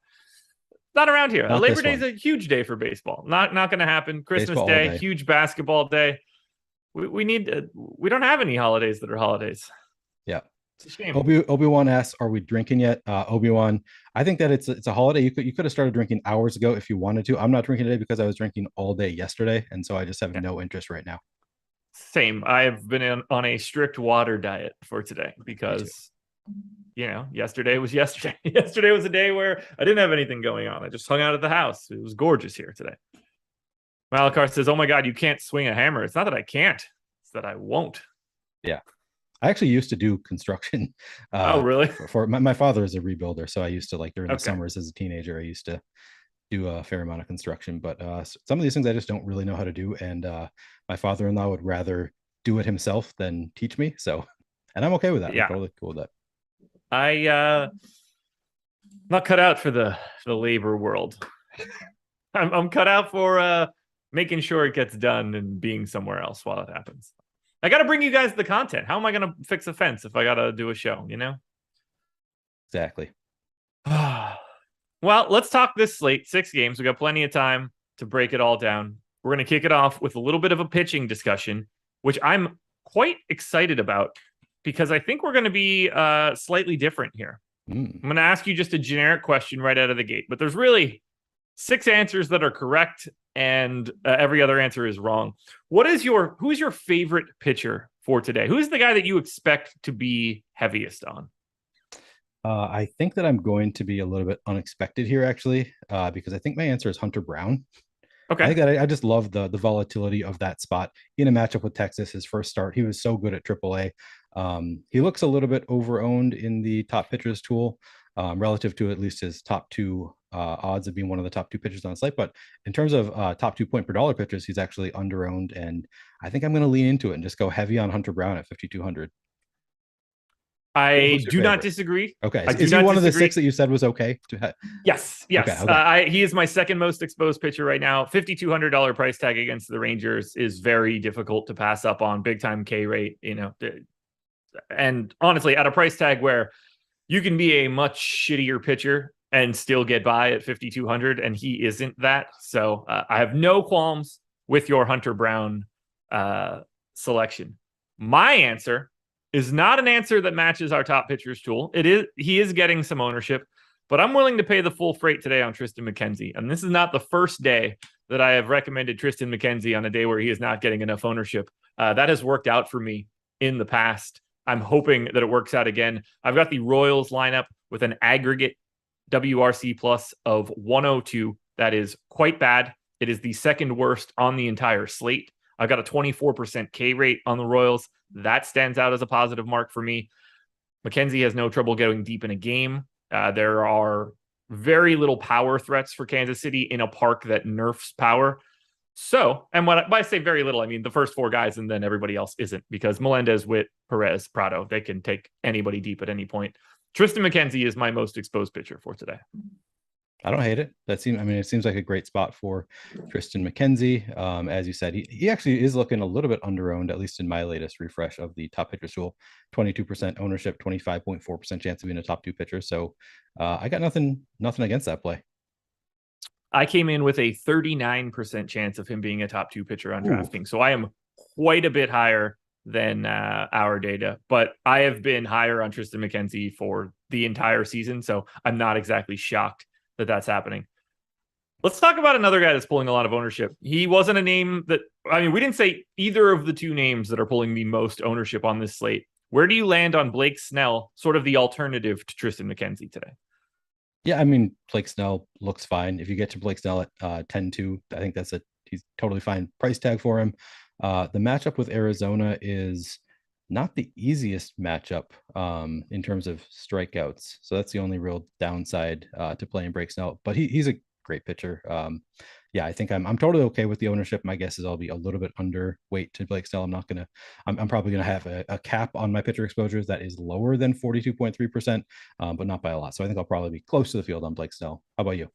not around here. Not Labor Day is a huge day for baseball. Not gonna happen. Christmas Baseball Day, huge basketball day. We don't have any holidays that are holidays. Yeah. It's a shame. Obi-Wan asks, are we drinking yet? Obi-Wan, I think that it's a holiday. You could have started drinking hours ago if you wanted to. I'm not drinking today because I was drinking all day yesterday, and so I just have no interest right now. Same. I've been on a strict water diet for today because yesterday was yesterday. Yesterday was a day where I didn't have anything going on. I just hung out at the house. It was gorgeous here today. Malakar says, "Oh my God, you can't swing a hammer." It's not that I can't; it's that I won't. Yeah. I actually used to do construction. Oh, really? For my father is a rebuilder, so I used to during the summers as a teenager. I used to do a fair amount of construction, but some of these things I just don't really know how to do, and my father-in-law would rather do it himself than teach me. So, and I'm okay with that. Yeah, I'm totally cool with that. I'm not cut out for the labor world. I'm cut out for making sure it gets done and being somewhere else while it happens. I got to bring you guys the content. How am I going to fix a fence if I got to do a show, Exactly. Well, let's talk this slate. 6 games. We got plenty of time to break it all down. We're going to kick it off with a little bit of a pitching discussion, which I'm quite excited about because I think we're going to be slightly different here. I'm going to ask you just a generic question right out of the gate, but there's really 6 answers that are correct and every other answer is wrong. Who's your favorite pitcher for today? Who's the guy that you expect to be heaviest on? I think that I'm going to be a little bit unexpected here, actually, because I think my answer is Hunter Brown. Okay. I think that I just love the volatility of that spot in a matchup with Texas. His first start, he was so good at AAA. He looks a little bit over-owned in the top pitchers tool relative to at least his top 2 odds of being one of the top 2 pitchers on the slate. But in terms of top 2 point per dollar pitchers, he's actually under-owned. And I think I'm going to lean into it and just go heavy on Hunter Brown at 5,200. I do not disagree. Okay. Is he one of the 6 that you said was okay? Yes. Okay. He is my second most exposed pitcher right now. $5,200 price tag against the Rangers is very difficult to pass up on. Big time K rate, and honestly, at a price tag where you can be a much shittier pitcher and still get by at 5,200, and he isn't that. So I have no qualms with your Hunter Brown selection. My answer is not an answer that matches our top pitchers tool. He is getting some ownership, but I'm willing to pay the full freight today on Tristan Mckenzie. And this is not the first day that I have recommended Tristan Mckenzie on a day where he is not getting enough ownership. That has worked out for me in the past. I'm hoping that it works out again. I've got the Royals lineup with an aggregate WRC plus of 102. That is quite bad. It is the second worst on the entire slate. I've got a 24% K rate on the Royals. That stands out as a positive mark for me. Mackenzie has no trouble getting deep in a game. There are very little power threats for Kansas City in a park that nerfs power. So, and when I say very little, I mean the first 4 guys and then everybody else isn't, because Melendez, Witt, Perez, Prado, they can take anybody deep at any point. Tristan Mckenzie is my most exposed pitcher for today. I don't hate it. It seems like a great spot for Tristan Mackenzie. As you said, he actually is looking a little bit under-owned, at least in my latest refresh of the top pitcher tool. 22% ownership, 25.4% chance of being a top 2 pitcher. So I got nothing against that play. I came in with a 39% chance of him being a top 2 pitcher on DraftKings. So I am quite a bit higher than our data, but I have been higher on Tristan Mckenzie for the entire season. So I'm not exactly shocked that that's happening. Let's talk about another guy that's pulling a lot of ownership. He wasn't a name that, we didn't say either of the 2 names that are pulling the most ownership on this slate. Where do you land on Blake Snell, sort of the alternative to Tristan Mckenzie today? Yeah, Blake Snell looks fine. If you get to Blake Snell at 10-2, I think he's totally fine price tag for him. The matchup with Arizona is not the easiest matchup in terms of strikeouts. So that's the only real downside to playing Blake Snell. But he's a great pitcher. Yeah, I think I'm totally okay with the ownership. My guess is I'll be a little bit underweight to Blake Snell. I'm probably gonna have a cap on my pitcher exposures that is lower than 42.3%, but not by a lot. So I think I'll probably be close to the field on Blake Snell. How about you?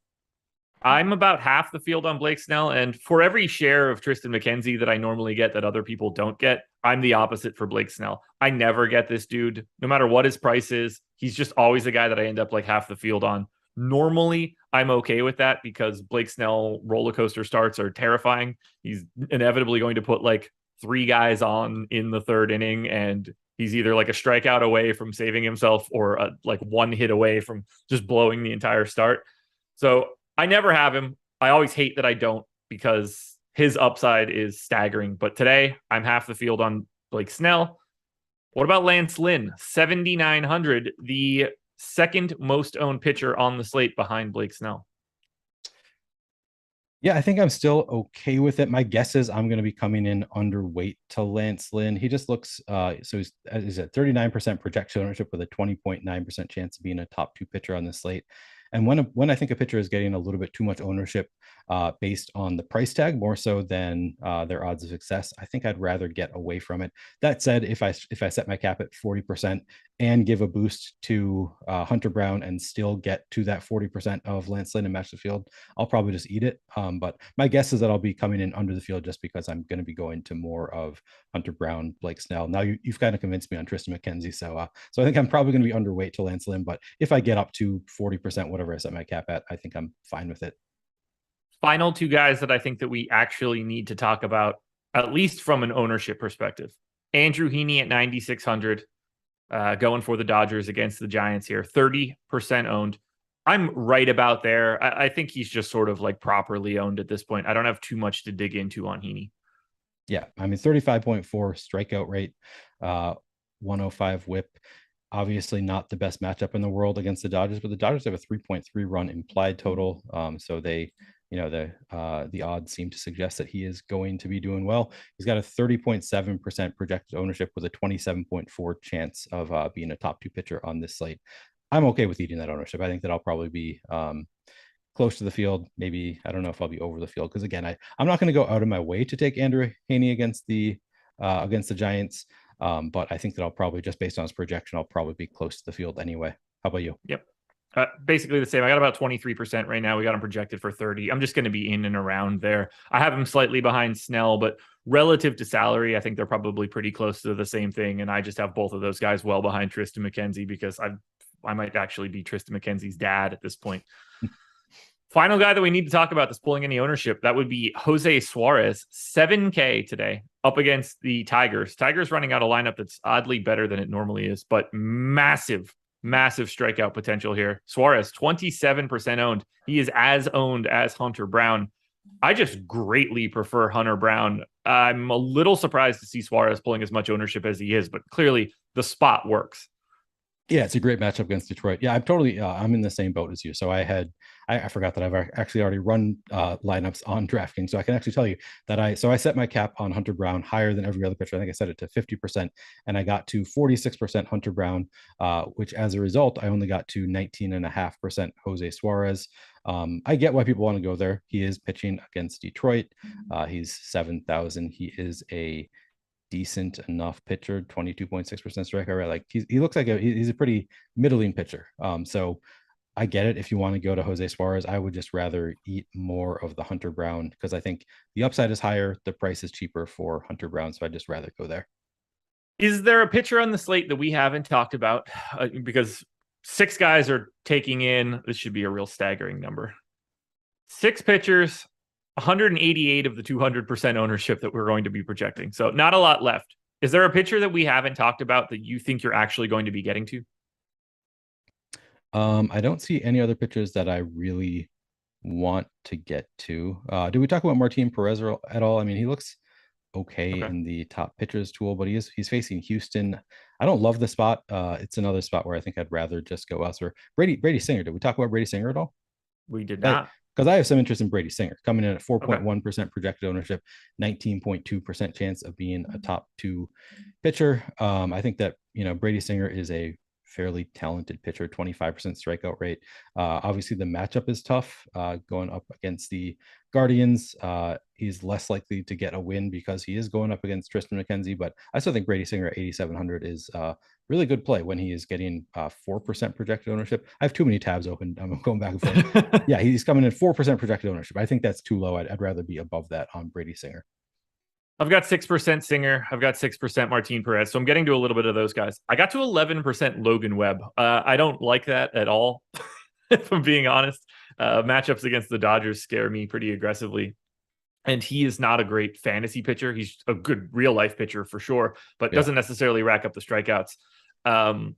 I'm about half the field on Blake Snell, and for every share of Tristan Mckenzie that I normally get that other people don't get, I'm the opposite for Blake Snell. I never get this dude, no matter what his price is. He's just always a guy that I end up like half the field on. Normally, I'm okay with that because Blake Snell roller coaster starts are terrifying. He's inevitably going to put like 3 guys on in the 3rd inning, and he's either like a strikeout away from saving himself or like 1 hit away from just blowing the entire start. So I never have him. I always hate that I don't, because his upside is staggering. But today, I'm half the field on Blake Snell. What about Lance Lynn? 7,900, the second most owned pitcher on the slate behind Blake Snell. Yeah, I think I'm still okay with it. My guess is I'm going to be coming in underweight to Lance Lynn. He just looks, so he's at 39% projection ownership with a 20.9% chance of being a top 2 pitcher on the slate. And when I think a pitcher is getting a little bit too much ownership based on the price tag, more so than their odds of success, I think I'd rather get away from it. That said, if I set my cap at 40% and give a boost to Hunter Brown and still get to that 40% of Lance Lynn and match the field, I'll probably just eat it. But my guess is that I'll be coming in under the field just because I'm going to be going to more of Hunter Brown, Blake Snell. Now you've kind of convinced me on Tristan Mckenzie, so I think I'm probably going to be underweight to Lance Lynn. But if I get up to 40%, whatever I set my cap at, I think I'm fine with it. Final 2 guys that I think that we actually need to talk about, at least from an ownership perspective. Andrew Heaney at 9,600, going for the Dodgers against the Giants here, 30% owned. I'm right about there. I think he's just sort of like properly owned at this point. I don't have too much to dig into on Heaney. Yeah, 35.4 strikeout rate, 105 whip. Obviously not the best matchup in the world against the Dodgers, but the Dodgers have a 3.3 run implied total. So they, the odds seem to suggest that he is going to be doing well. He's got a 30.7% projected ownership with a 27.4 chance of being a top 2 pitcher on this slate. I'm okay with eating that ownership. I think that I'll probably be close to the field. Maybe, I don't know if I'll be over the field, because again, I'm not going to go out of my way to take Andrew Heaney against the Giants. But I think that I'll probably, just based on his projection, I'll probably be close to the field anyway. How about you? Yep. Basically the same. I got about 23% right now. We got him projected for 30. I'm just going to be in and around there. I have him slightly behind Snell, but relative to salary, I think they're probably pretty close to the same thing. And I just have both of those guys well behind Tristan Mckenzie, because I might actually be Tristan McKenzie's dad at this point. Final guy that we need to talk about that's pulling any ownership, that would be Jose Suarez, 7K today, up against the Tigers. Tigers running out a lineup that's oddly better than it normally is, but massive strikeout potential here. Suarez, 27% owned. He is as owned as Hunter Brown. I just greatly prefer Hunter Brown. I'm a little surprised to see Suarez pulling as much ownership as he is, but clearly the spot works. Yeah, it's a great matchup against Detroit. Yeah, I'm totally, I'm in the same boat as you. So I forgot that I've actually already run lineups on DraftKings. So I can actually tell you that I set my cap on Hunter Brown higher than every other pitcher. I think I set it to 50%, and I got to 46% Hunter Brown, which as a result, I only got to 19.5% Jose Suarez. I get why people want to go there. He is pitching against Detroit. He's 7,000. He is a decent enough pitcher, 22.6% strikeout rate. Like he looks like he's a pretty middling pitcher. So I get it. If you want to go to Jose Suarez, I would just rather eat more of the Hunter Brown because I think the upside is higher. The price is cheaper for Hunter Brown. So I'd just rather go there. Is there a pitcher on the slate that we haven't talked about? Because 6 guys are taking in, this should be a real staggering number. 6 pitchers, 188 of the 200% ownership that we're going to be projecting. So not a lot left. Is there a pitcher that we haven't talked about that you think you're actually going to be getting to? I don't see any other pitchers that I really want to get to. Did we talk about Martine Perez at all? I mean, he looks okay in the top pitchers tool, but he's facing Houston. I don't love the spot. It's another spot where I think I'd rather just go elsewhere. Brady Singer. Did we talk about Brady Singer at all? We did not. Because I have some interest in Brady Singer coming in at 4.1% projected ownership, 19.2% chance of being a top 2 pitcher. I think that, Brady Singer is a fairly talented pitcher, 25% strikeout rate. Obviously the matchup is tough, going up against the Guardians. He's less likely to get a win because he is going up against Tristan Mckenzie, but I still think Brady Singer at 8,700 is really good play when he is getting 4% projected ownership. I have too many tabs open. I'm going back and forth. Yeah, he's coming in 4% projected ownership. I think that's too low. I'd rather be above that on Brady Singer. I've got 6% Singer. I've got 6% Martine Perez. So I'm getting to a little bit of those guys. I got to 11% Logan Webb. I don't like that at all, if I'm being honest. Matchups against the Dodgers scare me pretty aggressively. And he is not a great fantasy pitcher. He's a good real life pitcher for sure, but doesn't necessarily rack up the strikeouts.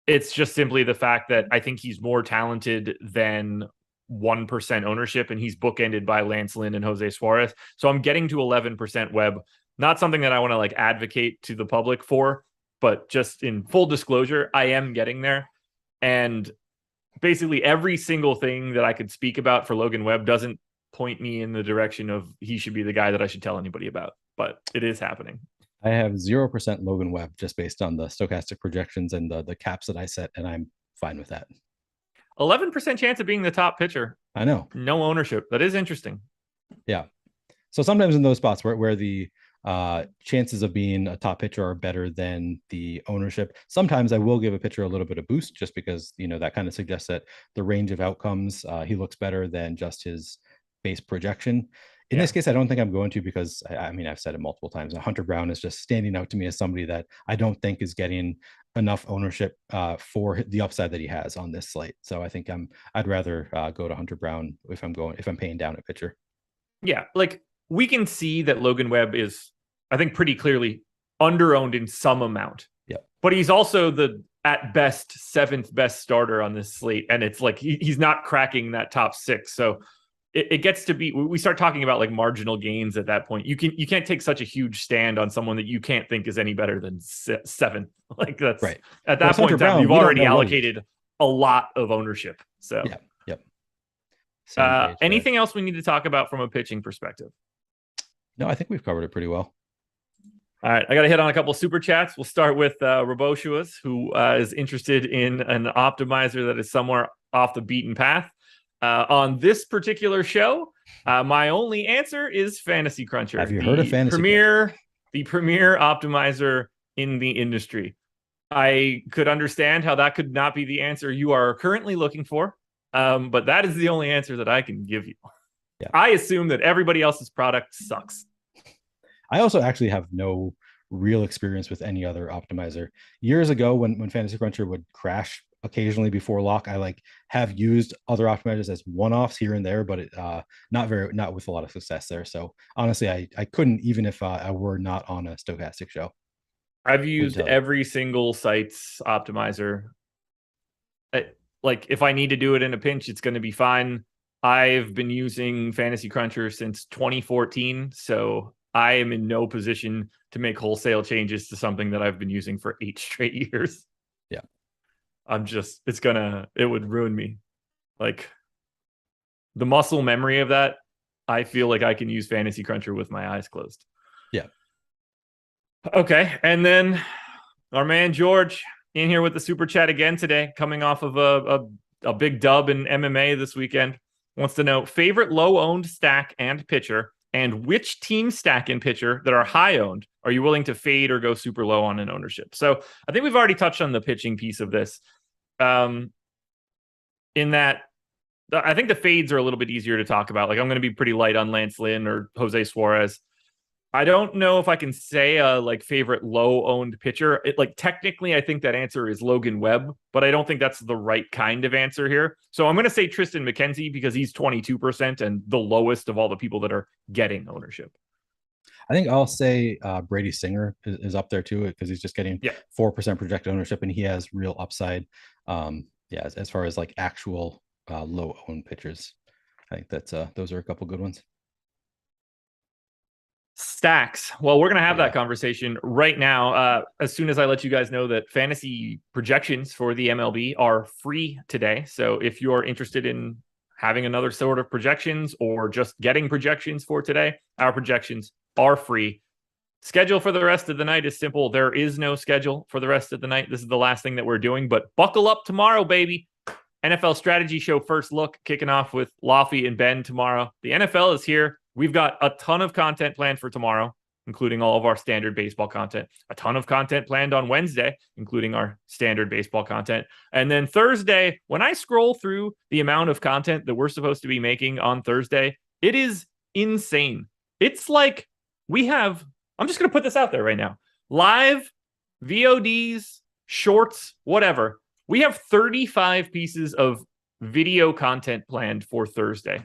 It's just simply the fact that I think he's more talented than 1% ownership, and he's bookended by Lance Lynn and Jose Suarez. So I'm getting to 11% Webb. Not something that I want to advocate to the public for, but just in full disclosure, I am getting there. And basically every single thing that I could speak about for Logan Webb doesn't point me in the direction of he should be the guy that I should tell anybody about, but it is happening. I have 0% Logan Webb just based on the Stokastic projections and the caps that I set, and I'm fine with that. 11% chance of being the top pitcher. I know. No ownership. That is interesting. Yeah. So sometimes in those spots where the chances of being a top pitcher are better than the ownership, sometimes I will give a pitcher a little bit of boost just because, that kind of suggests that the range of outcomes, he looks better than just his base projection. In this case, I don't think I'm going to because, I've said it multiple times. Hunter Brown is just standing out to me as somebody that I don't think is getting enough ownership for the upside that he has on this slate. So I think I'd rather go to Hunter Brown if I'm paying down a pitcher. Yeah, we can see that Logan Webb is, I think, pretty clearly under-owned in some amount. Yeah, but he's also the at best 7th best starter on this slate, and it's he's not cracking that top 6. So it gets to be, we start talking about marginal gains at that point. You can't take such a huge stand on someone that you can't think is any better than 7th. That's right. At that point in time, you've already allocated a lot of ownership. So anything else we need to talk about from a pitching perspective? No, I think we've covered it pretty well. All right, I got to hit on a couple of super chats. We'll start with Roboshuas, who is interested in an optimizer that is somewhere off the beaten path. On this particular show, my only answer is Fantasy Cruncher. Have you heard of Fantasy Cruncher? The premier optimizer in the industry. I could understand how that could not be the answer you are currently looking for, but that is the only answer that I can give you. Yeah. I assume that everybody else's product sucks. I also actually have no real experience with any other optimizer. Years ago, when Fantasy Cruncher would crash occasionally before lock, I have used other optimizers as one-offs here and there, but not with a lot of success there. So honestly, I couldn't, even if I were not on a Stokastic show. I've used every single site's optimizer. If I need to do it in a pinch, it's going to be fine. I've been using Fantasy Cruncher since 2014, so I am in no position to make wholesale changes to something that I've been using for 8 straight years. Yeah. It would ruin me. The muscle memory of that, I feel like I can use Fantasy Cruncher with my eyes closed. Yeah. Okay. And then our man George in here with the super chat again today, coming off of a big dub in MMA this weekend. wants to know favorite low-owned stack and pitcher, and which team stack and pitcher that are high-owned are you willing to fade or go super low on in ownership? So I think we've already touched on the pitching piece of this. In that, I think the fades are a little bit easier to talk about. Like, I'm going to be pretty light on Lance Lynn or Jose Suarez. I don't know if I can say a favorite low-owned pitcher. Technically, I think that answer is Logan Webb, but I don't think that's the right kind of answer here. So I'm going to say Tristan Mckenzie because he's 22% and the lowest of all the people that are getting ownership. I think I'll say Brady Singer is up there too, because he's just getting 4% projected ownership and he has real upside. As far as actual low-owned pitchers, I think that's those are a couple good ones. Stacks. Well, we're going to have that conversation right now. As soon as I let you guys know that fantasy projections for the MLB are free today. So if you're interested in having another sort of projections or just getting projections for today, our projections are free. Schedule for the rest of the night is simple. There is no schedule for the rest of the night. This is the last thing that we're doing, but buckle up tomorrow, baby. NFL Strategy Show First Look kicking off with Laffy and Ben tomorrow. The NFL is here. We've got a ton of content planned for tomorrow, including all of our standard baseball content, a ton of content planned on Wednesday, including our standard baseball content. And then Thursday, when I scroll through the amount of content that we're supposed to be making on Thursday, it is insane. It's like we have, I'm just going to put this out there right now, live VODs, shorts, whatever. We have 35 pieces of video content planned for Thursday.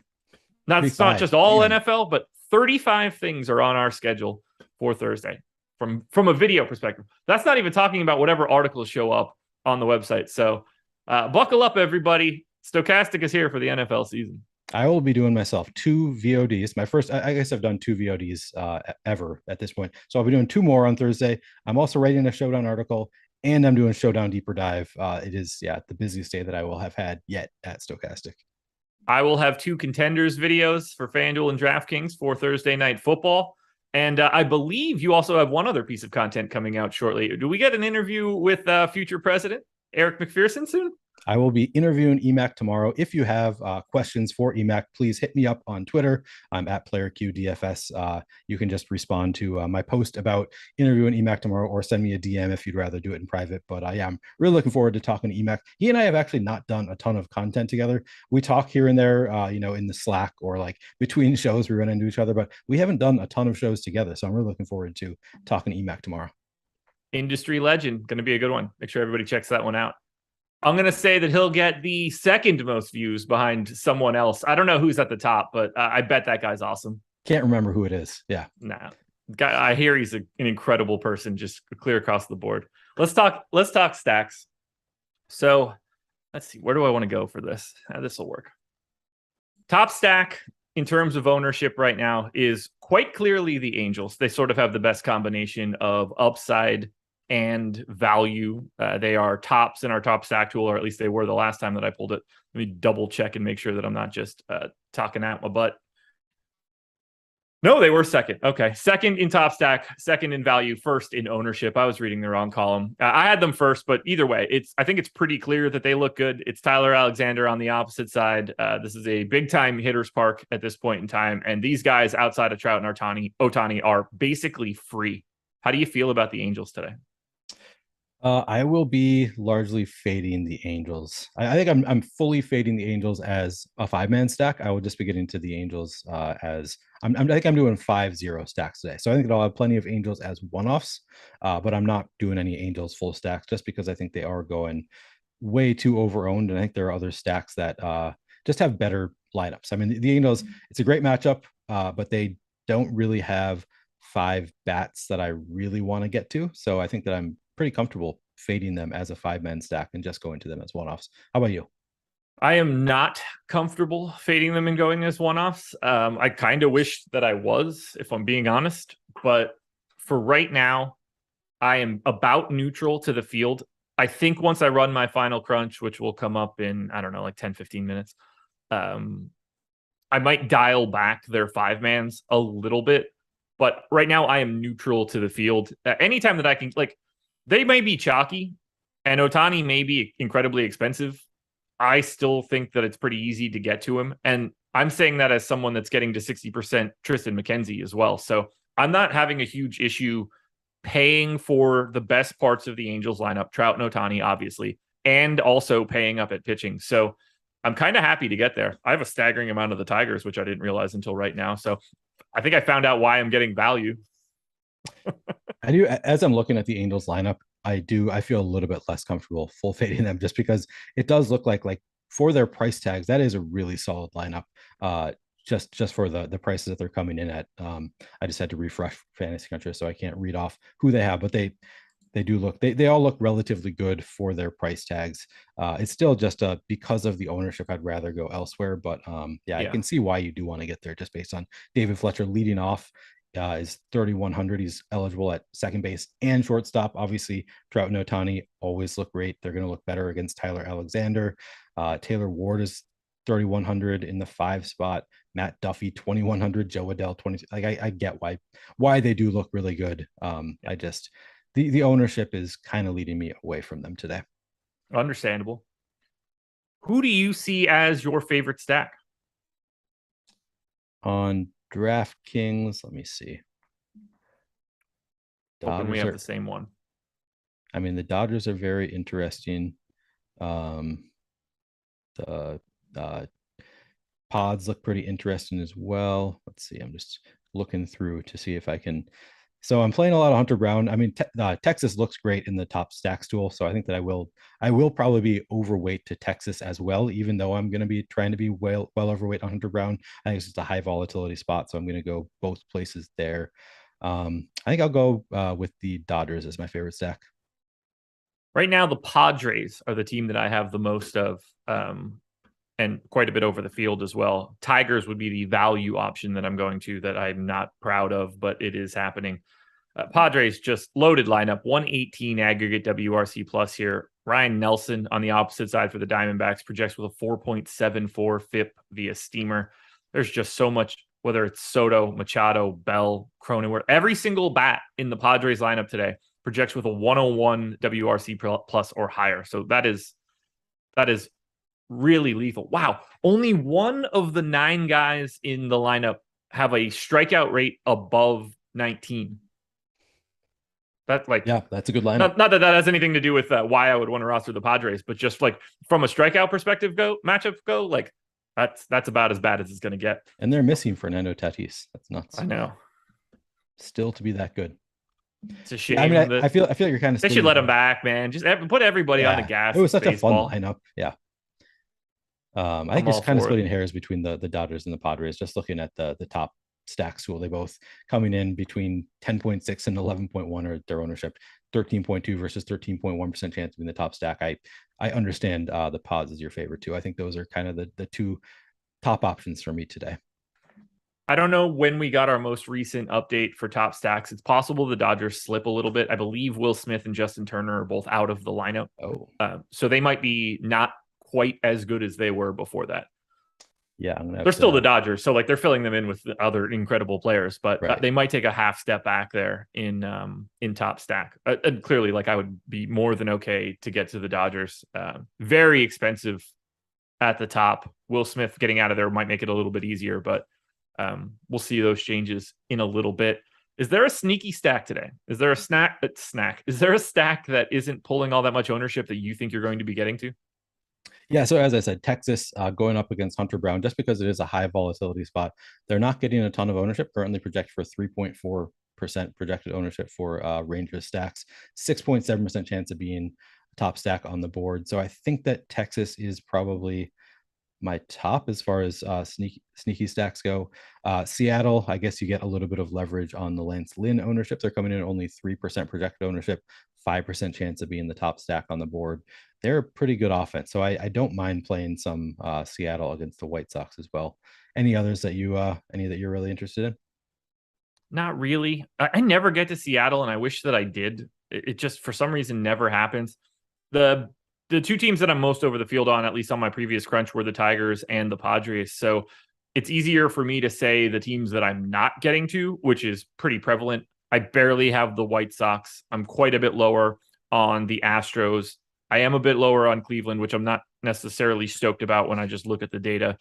That's not just all NFL, but 35 things are on our schedule for Thursday from a video perspective. That's not even talking about whatever articles show up on the website. So buckle up, everybody. Stokastic is here for the NFL season. I will be doing myself 2 VODs. My first, I guess I've done 2 VODs ever at this point. So I'll be doing 2 more on Thursday. I'm also writing a Showdown article and I'm doing Showdown Deeper Dive. It is, the busiest day that I will have had yet at Stokastic. I will have 2 contenders videos for Fanduel and DraftKings for Thursday Night Football. And I believe you also have one other piece of content coming out shortly. Do we get an interview with future president Eric McPherson soon? I will be interviewing EMAC tomorrow. If you have questions for EMAC, please hit me up on Twitter. I'm at PlayerQDFS. You can just respond to my post about interviewing EMAC tomorrow or send me a DM if you'd rather do it in private. But I'm really looking forward to talking to EMAC. He and I have actually not done a ton of content together. We talk here and there, in the Slack or between shows, we run into each other, but we haven't done a ton of shows together. So I'm really looking forward to talking to EMAC tomorrow. Industry legend. Going to be a good one. Make sure everybody checks that one out. I'm going to say that he'll get the second most views behind someone else. I don't know who's at the top, but I bet that guy's awesome. Can't remember who it is. Yeah. Nah. I hear he's an incredible person, just clear across the board. Let's talk stacks. So let's see. Where do I want to go for this? This will work. Top stack in terms of ownership right now is quite clearly the Angels. They sort of have the best combination of upside and value. They are tops in our top stack tool, or at least they were the last time that I pulled it. Let me double check and make sure that I'm not just talking out my butt. No, they were second. Okay. Second in top stack, second in value, first in ownership. I was reading the wrong column. I had them first, but either way, I think it's pretty clear that they look good. It's Tyler Alexander on the opposite side. This is a big time hitter's park at this point in time. And these guys outside of Trout and Ohtani are basically free. How do you feel about the Angels today? I will be largely fading the Angels. I think I'm fully fading the Angels as a 5-man stack. I will just be getting to the Angels as I think I'm doing 5-0 stacks today. So I think that I'll have plenty of Angels as one-offs, but I'm not doing any Angels full stacks just because I think they are going way too over-owned. And I think there are other stacks that just have better lineups. I mean, the Angels, it's a great matchup, but they don't really have 5 bats that I really want to get to. So I think that I'm pretty comfortable fading them as a 5-man stack and just going to them as one-offs. How about you? I am not comfortable fading them and going as one-offs. I kind of wish that I was, if I'm being honest, but for right now, I am about neutral to the field. I think once I run my final crunch, which will come up in, 10, 15 minutes, I might dial back their 5-mans a little bit, but right now I am neutral to the field. Anytime that I can, they may be chalky and Ohtani may be incredibly expensive. I still think that it's pretty easy to get to him. And I'm saying that as someone that's getting to 60% Tristan Mckenzie as well. So I'm not having a huge issue paying for the best parts of the Angels lineup, Trout and Ohtani, obviously, and also paying up at pitching. So I'm kind of happy to get there. I have a staggering amount of the Tigers, which I didn't realize until right now. So I think I found out why I'm getting value. I do. As I'm looking at the Angels lineup, I feel a little bit less comfortable full fading them, just because it does look like for their price tags, that is a really solid lineup. Just for the prices that they're coming in at. I just had to refresh Fantasy Cruncher, so I can't read off who they have, but they do look, they all look relatively good for their price tags. It's still just because of the ownership, I'd rather go elsewhere. But yeah, I can see why you do want to get there, just based on David Fletcher leading off. Is 3,100. He's eligible at second base and shortstop. Obviously, Trout and Ohtani always look great. They're going to look better against Tyler Alexander. Taylor Ward is 3,100 in the 5 spot. Matt Duffy 2,100. Joe Adell 20. Like I get why they do look really good. I just the ownership is kind of leading me away from them today. Understandable. Who do you see as your favorite stack on DraftKings? Let me see. Hoping we have the same one. I mean, the Dodgers are very interesting. The pods look pretty interesting as well. Let's see. I'm just looking through to see if I can. So I'm playing a lot of Hunter Brown. I mean, Texas looks great in the top stacks tool. So I think that I will probably be overweight to Texas as well, even though I'm going to be trying to be well overweight on Hunter Brown. I think it's just a high volatility spot. So I'm going to go both places there. I think I'll go with the Dodgers as my favorite stack. Right now, the Padres are the team that I have the most of, and quite a bit over the field as well. Tigers would be the value option that I'm going to, that I'm not proud of, but it is happening. Padres just loaded lineup, 118 aggregate WRC plus here. Ryan Nelson on the opposite side for the Diamondbacks projects with a 4.74 FIP via Steamer. There's just so much, whether it's Soto, Machado, Bell, Cronenworth, every single bat in the Padres lineup today projects with a 101 WRC plus or higher. So that is really lethal. Wow. Only one of the 9 guys in the lineup have a strikeout rate above 19. That's that's a good lineup. Not that has anything to do with why I would want to roster the Padres, but just like from a strikeout perspective matchup, like that's about as bad as it's going to get. And they're missing Fernando Tatis. That's nuts. I know. Still to be that good. It's a shame. I mean, I feel like you're kind of. They should let him back, man. Just put everybody on the gas. It was such a fun lineup. Yeah. I think it's kind of splitting hairs between the Dodgers and the Padres. Just looking at the top stacks tool, they both coming in between 10.6 and 11.1 or their ownership, 13.2 versus 13.1% chance of being the top stack. I understand the pods is your favorite too. I think those are kind of the 2 top options for me today. I don't know when we got our most recent update for top stacks. It's possible the Dodgers slip a little bit. I believe Will Smith and Justin Turner are both out of the lineup. So they might be not quite as good as they were before that. Yeah, they're still the Dodgers, so like they're filling them in with other incredible players, but they might take a half step back there in top stack. And clearly, like I would be more than okay to get to the Dodgers. Very expensive at the top. Will Smith getting out of there might make it a little bit easier, but we'll see those changes in a little bit. Is there a sneaky stack today? Is there a snack? Is there a stack that isn't pulling all that much ownership that you think you're going to be getting to? Yeah, so as I said, Texas going up against Hunter Brown, just because it is a high volatility spot, they're not getting a ton of ownership. Currently projected for 3.4% projected ownership for Rangers stacks, 6.7% chance of being top stack on the board. So I think that Texas is probably my top as far as sneaky stacks go. Seattle, I guess you get a little bit of leverage on the Lance Lynn ownership. They're coming in only 3% projected ownership, 5% chance of being the top stack on the board. They're a pretty good offense. So I don't mind playing some Seattle against the White Sox as well. Any others that you're really interested in? Not really. I never get to Seattle, and I wish that I did. It just, for some reason, never happens. The 2 teams that I'm most over the field on, at least on my previous crunch, were the Tigers and the Padres. So it's easier for me to say the teams that I'm not getting to, which is pretty prevalent. I barely have the White Sox. I'm quite a bit lower on the Astros. I am a bit lower on Cleveland, which I'm not necessarily stoked about when I just look at the data.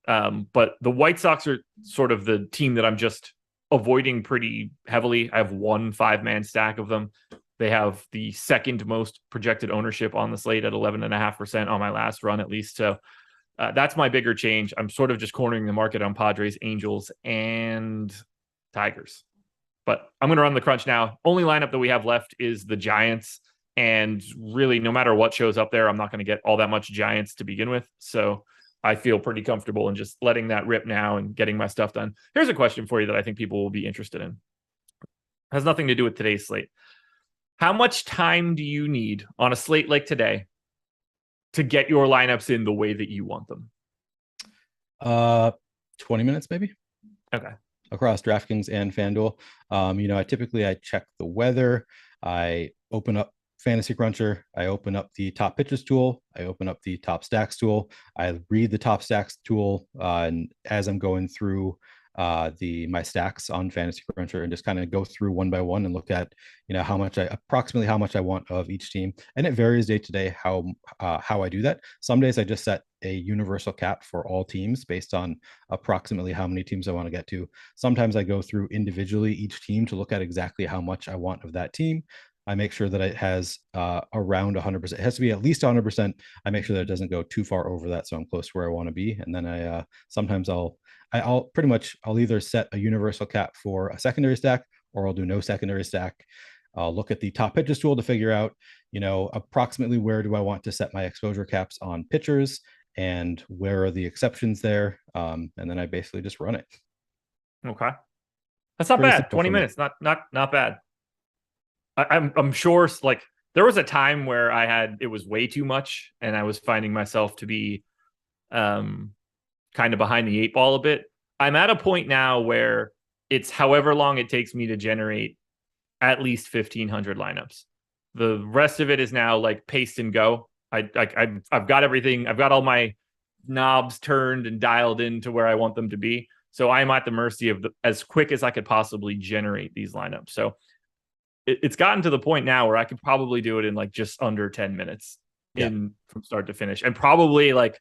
But the White Sox are sort of the team that I'm just avoiding pretty heavily. I have one 5-man stack of them. They have the second most projected ownership on the slate at 11.5% on my last run, at least. So that's my bigger change. I'm sort of just cornering the market on Padres, Angels, and Tigers. But I'm going to run the crunch now. Only lineup that we have left is the Giants. And really, no matter what shows up there, I'm not going to get all that much Giants to begin with. So I feel pretty comfortable in just letting that rip now and getting my stuff done. Here's a question for you that I think people will be interested in. Has nothing to do with today's slate. How much time do you need on a slate like today to get your lineups in the way that you want them? 20 minutes, maybe. Okay. Across DraftKings and Fanduel. I check the weather. I open up Fantasy Cruncher. I open up the top pitches tool. I open up the top stacks tool. I read the top stacks tool, and as I'm going through my stacks on Fantasy Cruncher, and just kind of go through one by one and look at approximately how much I want of each team. And it varies day to day how I do that. Some days I just set a universal cap for all teams based on approximately how many teams I want to get to. Sometimes I go through individually each team to look at exactly how much I want of that team. I make sure that it has around 100%. It has to be at least 100%. I make sure that it doesn't go too far over that, so I'm close to where I want to be. And then I'll either set a universal cap for a secondary stack, or I'll do no secondary stack. I'll look at the top pitches tool to figure out, approximately where do I want to set my exposure caps on pitchers, and where are the exceptions there. And then I basically just run it. Okay, that's not bad. 20 minutes, not bad. I'm sure, like, there was a time where it was way too much, and I was finding myself to be kind of behind the 8 ball a bit. I'm at a point now where it's however long it takes me to generate at least 1,500 lineups. The rest of it is now like paste and go. I've got everything. I've got all my knobs turned and dialed into where I want them to be. So I'm at the mercy of as quick as I could possibly generate these lineups. So it's gotten to the point now where I could probably do it in like just under 10 minutes from start to finish. And probably like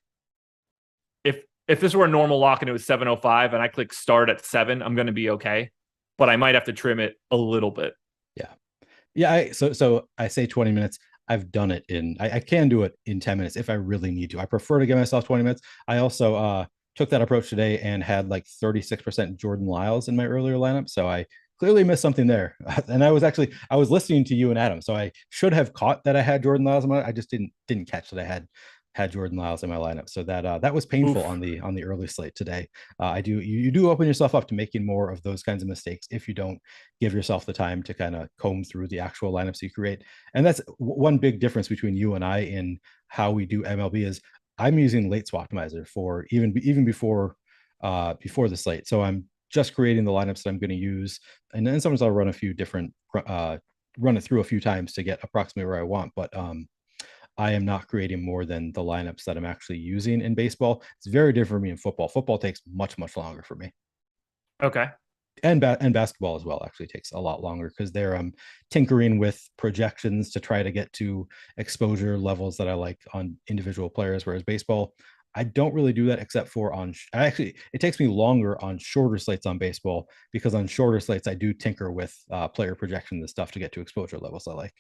if this were a normal lock and it was 7:05 and I click start at 7, I'm going to be okay. But I might have to trim it a little bit. Yeah. So I say 20 minutes. I've done it I can do it in 10 minutes if I really need to. I prefer to give myself 20 minutes. I also took that approach today and had like 36% Jordan Lyles in my earlier lineup. So I clearly missed something there. And I was listening to you and Adam. So I should have caught that I had Jordan Lyles in my, I just didn't catch that I had Jordan Lyles in my lineup. So that was painful on the early slate today. You do open yourself up to making more of those kinds of mistakes if you don't give yourself the time to kind of comb through the actual lineups you create. And that's one big difference between you and I in how we do MLB is I'm using late swap optimizer for even before the slate. So I'm just creating the lineups that I'm going to use. And then sometimes I'll run it through a few times to get approximately where I want. But I am not creating more than the lineups that I'm actually using in baseball. It's very different for me in football. Football takes much, much longer for me. Okay. And basketball as well actually takes a lot longer because they're tinkering with projections to try to get to exposure levels that I like on individual players. Whereas baseball, I don't really do that except for it takes me longer on shorter slates on baseball because on shorter slates, I do tinker with player projections and stuff to get to exposure levels I like.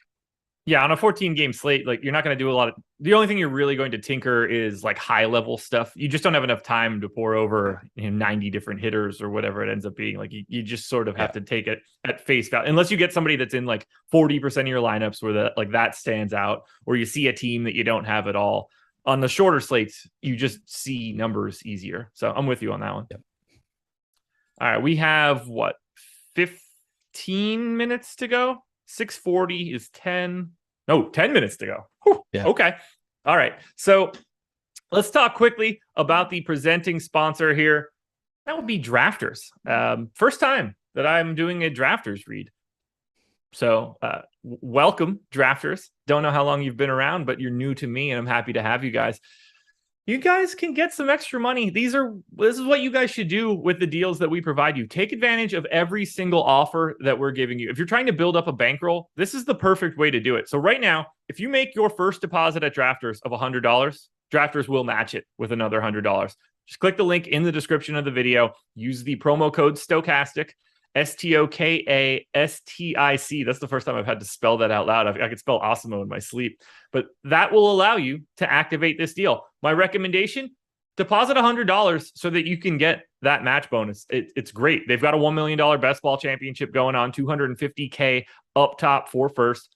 Yeah, on a 14-game slate, like you're not going to do a lot of. The only thing you're really going to tinker is like high-level stuff. You just don't have enough time to pour over 90 different hitters or whatever it ends up being. Like you just sort of have to take it at face value, unless you get somebody that's in like 40% of your lineups where that stands out, or you see a team that you don't have at all. On the shorter slates, you just see numbers easier. So I'm with you on that one. Yep. All right, we have 15 minutes to go. 6:40 is 10 minutes to go. Whew. Yeah. Okay. All right. So let's talk quickly about the presenting sponsor here. That would be Drafters. First time that I'm doing a Drafters read. So welcome, Drafters. Don't know how long you've been around, but you're new to me, and I'm happy to have you guys. You guys can get some extra money. This is what you guys should do with the deals that we provide you. Take advantage of every single offer that we're giving you. If you're trying to build up a bankroll, this is the perfect way to do it. So right now, if you make your first deposit at Drafters of $100, Drafters will match it with another $100. Just click the link in the description of the video. Use the promo code Stokastic, Stokastic. That's the first time I've had to spell that out loud. I could spell Osimo in my sleep, but that will allow you to activate this deal. My recommendation, deposit $100 so that you can get that match bonus. It's great. They've got a $1 million best ball championship going on, $250K up top for first.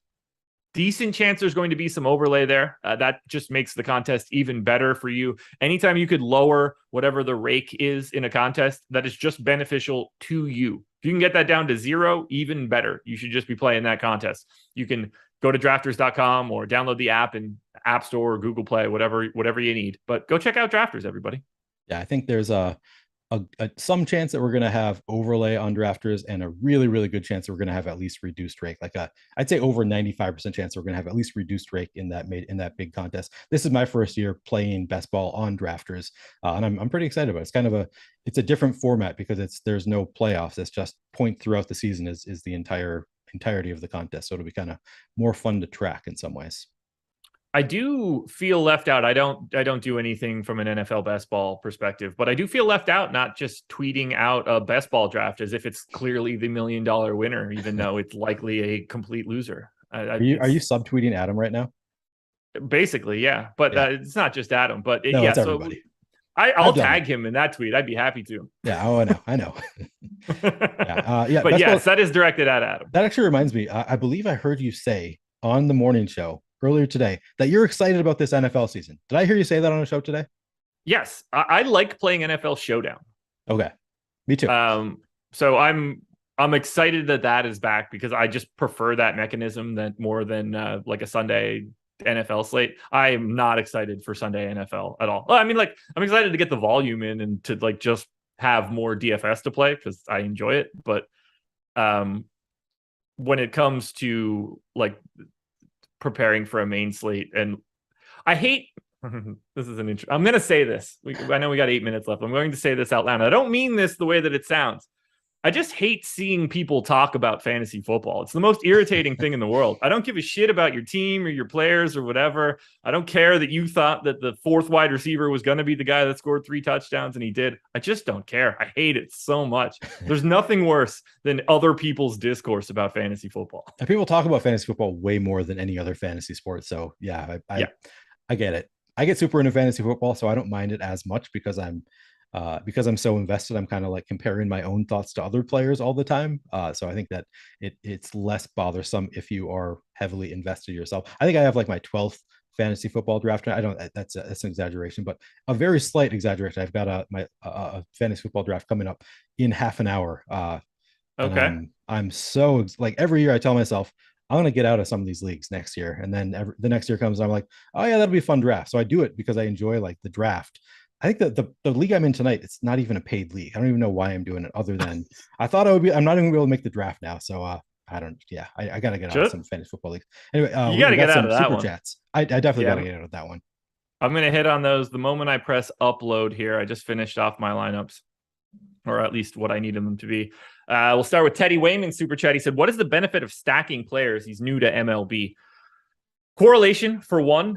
Decent chance there's going to be some overlay there. That just makes the contest even better for you. Anytime you could lower whatever the rake is in a contest, that is just beneficial to you. If you can get that down to 0, even better. You should just be playing that contest. You can go to drafters.com or download the app in App Store or Google Play, whatever you need. But go check out Drafters, everybody. Yeah, I think there's some chance that we're going to have overlay on drafters, and a really, really good chance that we're going to have at least reduced rake. I'd say over 95% chance we're going to have at least reduced rake in that big contest. This is my first year playing best ball on drafters, and I'm pretty excited about it. It's a different format because there's no playoffs. It's just point throughout the season is the entirety of the contest. So it'll be kind of more fun to track in some ways. I do feel left out. I don't do anything from an NFL best ball perspective, but I do feel left out, not just tweeting out a best ball draft as if it's clearly the $1 million winner, even though it's likely a complete loser. Are you subtweeting Adam right now? Basically, yeah. But yeah. It's not just Adam, but it's everybody. I'll tag him in that tweet. I'd be happy to. Yeah. Oh, I know. Yeah. But yes, that is directed at Adam. That actually reminds me. I believe I heard you say on the morning show earlier today that you're excited about this NFL season. Did I hear you say that on a show today? Yes, I like playing NFL Showdown. Okay, me too. So I'm excited that is back because I just prefer that mechanism more than like a Sunday NFL slate. I am not excited for Sunday NFL at all. Well, I mean, I'm excited to get the volume in and to just have more DFS to play because I enjoy it. But when it comes to preparing for a main slate, and I hate this is I'm going to say this. I know we got 8 minutes left. I'm going to say this out loud. I don't mean this the way that it sounds. I just hate seeing people talk about fantasy football. It's the most irritating thing in the world. I don't give a shit about your team or your players or whatever. I don't care that you thought that the fourth wide receiver was going to be the guy that scored 3 touchdowns and he did. I just don't care. I hate it so much. There's nothing worse than other people's discourse about fantasy football. And people talk about fantasy football way more than any other fantasy sport. So yeah, I get it. I get super into fantasy football, so I don't mind it as much because I'm so invested. I'm kind of comparing my own thoughts to other players all the time. So I think that it's less bothersome if you are heavily invested yourself. I think I have my 12th fantasy football draft. That's an exaggeration, but a very slight exaggeration. I've got a fantasy football draft coming up in half an hour. Okay. I'm so every year I tell myself, I'm going to get out of some of these leagues next year. And then the next year comes, I'm like, oh yeah, that'll be a fun draft. So I do it because I enjoy the draft. I think that the league I'm in tonight, it's not even a paid league. I don't even know why I'm doing it other than I thought I would be. I'm not even going to be able to make the draft now. So I got to get out of some fantasy football leagues. Anyway, you got to get out of that super one. Chats. I definitely got to get out of that one. I'm going to hit on those the moment I press upload here. I just finished off my lineups, or at least what I needed them to be. We'll start with Teddy Wayman, super chat. He said, what is the benefit of stacking players? He's new to MLB. Correlation, for one.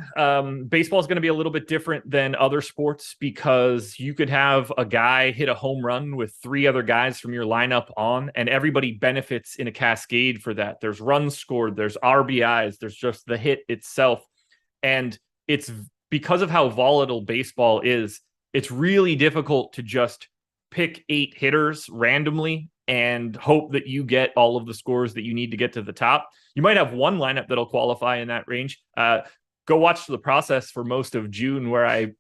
Baseball is going to be a little bit different than other sports because you could have a guy hit a home run with 3 other guys from your lineup on, and everybody benefits in a cascade for that. There's runs scored, there's RBIs, there's just the hit itself. And it's because of how volatile baseball is, it's really difficult to just pick 8 hitters randomly and hope that you get all of the scores that you need to get to the top. You might have one lineup that'll qualify in that range. Go watch the process for most of June where I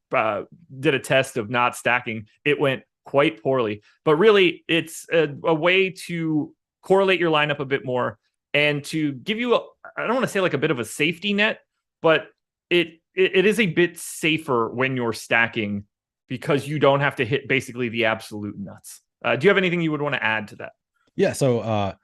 did a test of not stacking. It went quite poorly, but really it's a way to correlate your lineup a bit more and to give you I don't want to say a bit of a safety net, but it is a bit safer when you're stacking because you don't have to hit basically the absolute nuts. Do you have anything you would want to add to that? Yeah. So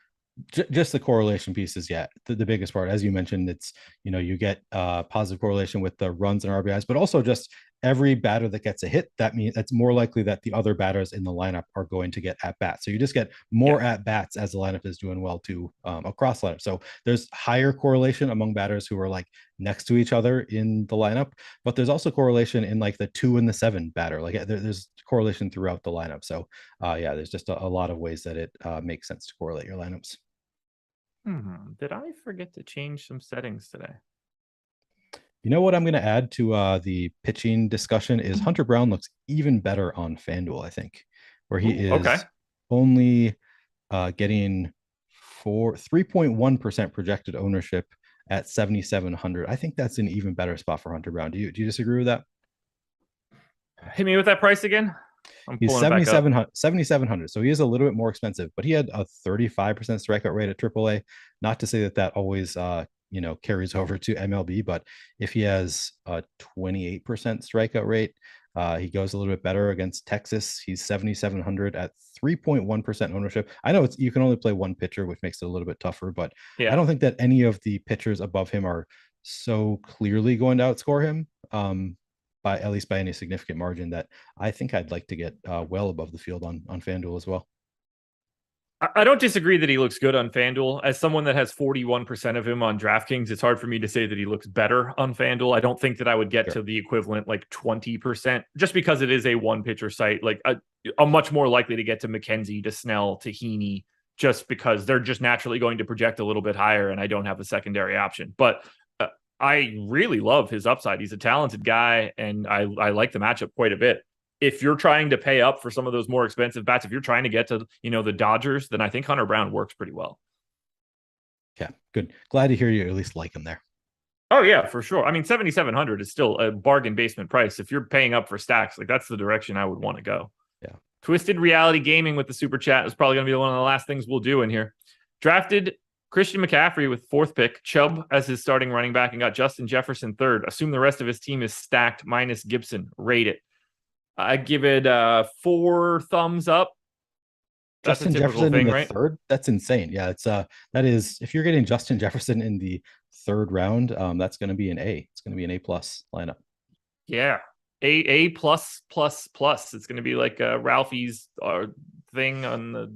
just the correlation piece is the biggest part. As you mentioned, it's, you get positive correlation with the runs and RBIs, but also just every batter that gets a hit, that means that's more likely that the other batters in the lineup are going to get at bats. So you just get more at bats as the lineup is doing well too, across lineup. So there's higher correlation among batters who are like next to each other in the lineup, but there's also correlation in like the 2 and the 7 batter. Like there's correlation throughout the lineup. So there's just a lot of ways that it makes sense to correlate your lineups. Did I forget to change some settings today? You know what I'm going to add to the pitching discussion is Hunter Brown looks even better on FanDuel, I think, where he is only getting 3.1% projected ownership at 7,700. I think that's an even better spot for Hunter Brown. Do you disagree with that? Hit me with that price again. He's 7,700. So he is a little bit more expensive, but he had a 35% strikeout rate at AAA. Not to say that always carries over to MLB, but if he has a 28% strikeout rate, he goes a little bit better against Texas. He's 7,700 at 3.1% ownership. I know you can only play one pitcher, which makes it a little bit tougher, but I don't think that any of the pitchers above him are so clearly going to outscore him, by at least by any significant margin, that I think I'd like to get well above the field on FanDuel as well. I don't disagree that he looks good on FanDuel. As someone that has 41% of him on DraftKings, it's hard for me to say that he looks better on FanDuel. I don't think that I would get to the equivalent like 20%, just because it is a one-pitcher site. Like I'm much more likely to get to Mckenzie, to Snell, to Heaney, just because they're just naturally going to project a little bit higher, and I don't have a secondary option. But I really love his upside. He's a talented guy, and I like the matchup quite a bit. If you're trying to pay up for some of those more expensive bats, if you're trying to get to, the Dodgers, then I think Hunter Brown works pretty well. Yeah, good. Glad to hear you at least like him there. Oh yeah, for sure. I mean, 7,700 is still a bargain basement price. If you're paying up for stacks, like that's the direction I would want to go. Yeah. Twisted Reality Gaming with the super chat is probably going to be one of the last things we'll do in here. Drafted Christian McCaffrey with 4th pick, Chubb as his starting running back, and got Justin Jefferson 3rd. Assume the rest of his team is stacked minus Gibson. Rate it. I give it 4 thumbs up. That's Justin Jefferson in the 3rd. That's insane. Yeah, it's that is, if you're getting Justin Jefferson in the 3rd round, that's going to be an A. It's going to be an A+ lineup. Yeah, A++++. It's going to be like Ralphie's thing on the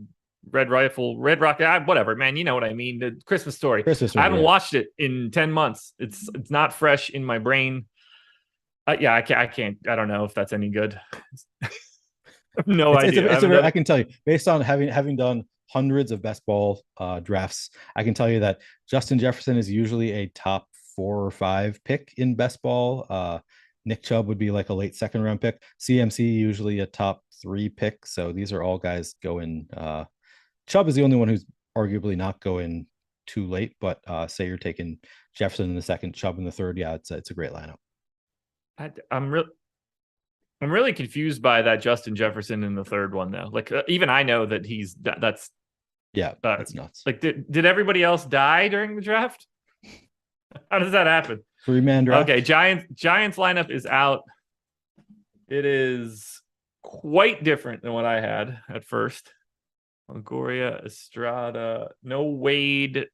Red Rock, whatever, man. You know what I mean? The Christmas story. I haven't watched it in 10 months. It's not fresh in my brain. I can't. I don't know if that's any good. No idea. I can tell you, based on having done hundreds of best ball drafts, I can tell you that Justin Jefferson is usually a top 4 or 5 pick in best ball. Nick Chubb would be like a late 2nd round pick. CMC usually a top 3 pick. So these are all guys going. Chubb is the only one who's arguably not going too late. But say you're taking Jefferson in the 2nd, Chubb in the 3rd. Yeah, it's a great lineup. I'm really confused by that Justin Jefferson in the 3rd one though. Like even I know that that's nuts. Like did everybody else die during the draft? How does that happen? 3-man draft. Okay, Giants lineup is out. It is quite different than what I had at first. Longoria, Estrada, no Wade.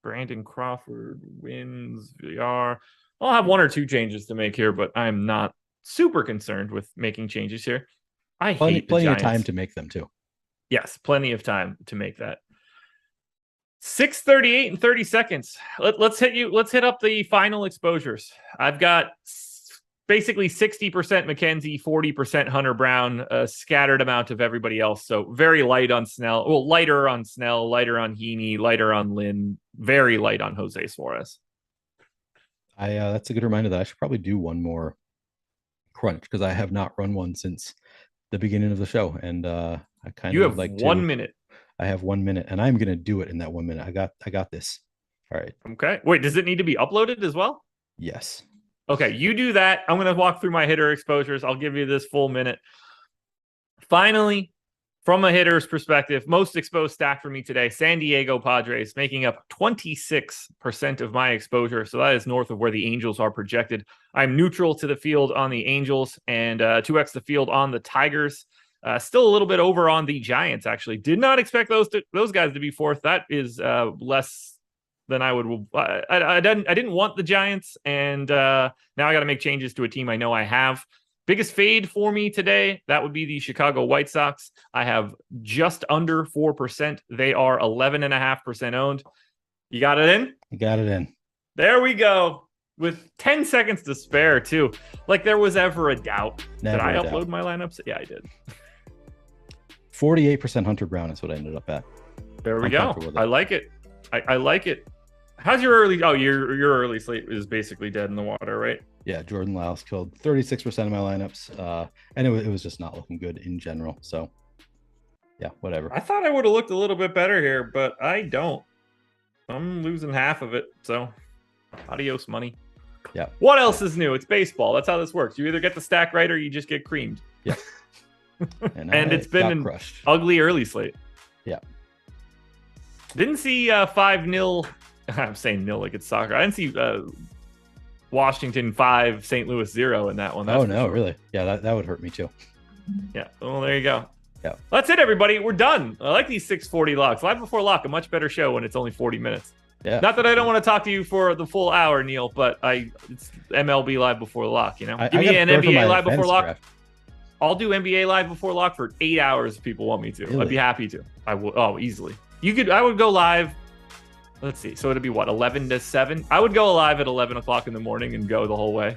Brandon Crawford wins VR. I'll have 1 or 2 changes to make here, but I'm not super concerned with making changes here. Plenty of time to make them too. Yes, plenty of time to make that. 6:38 and 30 seconds. Let's hit up the final exposures. I've got basically 60% Mackenzie, 40% Hunter Brown, a scattered amount of everybody else. So very light on Snell. Well, lighter on Snell, lighter on Heaney, lighter on Lynn, very light on Jose Suarez. That's a good reminder that I should probably do one more crunch, because I have not run one since the beginning of the show. And I kind of like 1 minute. I have 1 minute, and I'm going to do it in that 1 minute. I got this. All right. Okay. Wait, does it need to be uploaded as well? Yes. Okay, you do that. I'm going to walk through my hitter exposures. I'll give you this full minute. Finally, from a hitter's perspective, most exposed stack for me today, San Diego Padres, making up 26% of my exposure. So that is north of where the Angels are projected. I'm neutral to the field on the Angels and 2x the field on the Tigers. Still a little bit over on the Giants, actually. Did not expect those guys to be 4th. That is then I would. I didn't want the Giants, and now I got to make changes to a team I know I have. Biggest fade for me today, that would be the Chicago White Sox. I have just under 4%. They are 11.5% owned. You got it in? You got it in. There we go. With 10 seconds to spare, too. Like there was ever a doubt. Never did I a upload doubt. my lineups? Yeah, I did. 48% Hunter Brown is what I ended up at. There we I'm go. comfortable with it. I like it. I like it. How's your early? Oh, your early slate is basically dead in the water, right? Yeah, Jordan Lyles killed 36% of my lineups, and it was just not looking good in general. So, yeah, whatever. I thought I would have looked a little bit better here, but I don't. I'm losing half of it, so adios money. Yeah. What else is new? It's baseball. That's how this works. You either get the stack right or you just get creamed. Yeah. And it's been an crushed. ugly early slate. Yeah. Didn't see 5-0. I'm saying nil like it's soccer. I didn't see Washington 5, St. Louis 0 in that one. Oh, no, really? Yeah, that would hurt me too. Yeah. Well, there you go. Yeah. That's it, everybody. We're done. I like these 6:40 locks. Live before lock, a much better show when it's only 40 minutes. Yeah. Not that I don't want to talk to you for the full hour, Neil, but it's MLB live before lock, you know? Give me an NBA live before lock. Draft. I'll do NBA live before lock for 8 hours if people want me to. Really? I'd be happy to. I will. Oh, easily. I would go live. Let's see. So it'd be what, 11 to 7? I would go live at 11 o'clock in the morning and go the whole way.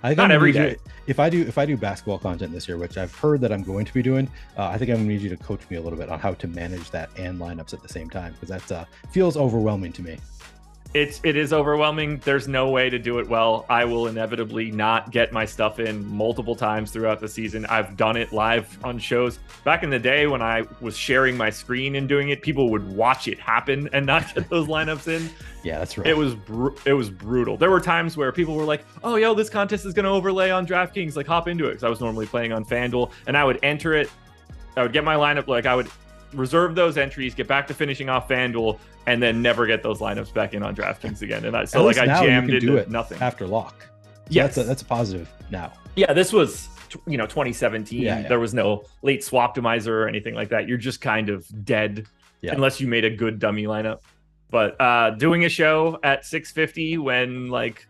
I think Not every need you- day. If I do basketball content this year, which I've heard that I'm going to be doing, I think I'm going to need you to coach me a little bit on how to manage that and lineups at the same time, because that feels overwhelming to me. It is overwhelming. There's no way to do it well. I will inevitably not get my stuff in multiple times throughout the season. I've done it live on shows. Back in the day when I was sharing my screen and doing it, people would watch it happen and not get those lineups in. Yeah, that's right. It was brutal. There were times where people were like, "Oh, yo, this contest is going to overlay on DraftKings. Like, hop into it." Because I was normally playing on Fanduel, and I would enter it. I would get my lineup. Like, I would reserve those entries, get back to finishing off Fanduel, and then never get those lineups back in on DraftKings again. And I jammed you can do into it nothing. after lock. So Yes. that's a positive now. Yeah, this was 2017. Yeah. There was no late swaptimizer or anything like that. You're just kind of dead unless you made a good dummy lineup. But doing a show at 6:50 when like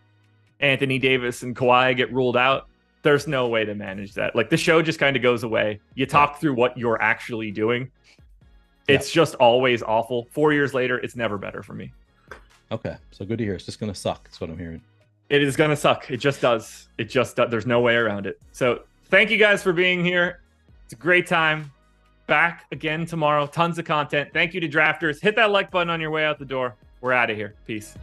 Anthony Davis and Kawhi get ruled out, there's no way to manage that. Like the show just kind of goes away. You talk through what you're actually doing. It's just always awful. 4 years later, it's never better for me. Okay, so good to hear. It's just going to suck. That's what I'm hearing. It is going to suck. It just does. There's no way around it. So thank you guys for being here. It's a great time. Back again tomorrow. Tons of content. Thank you to drafters. Hit that like button on your way out the door. We're out of here. Peace.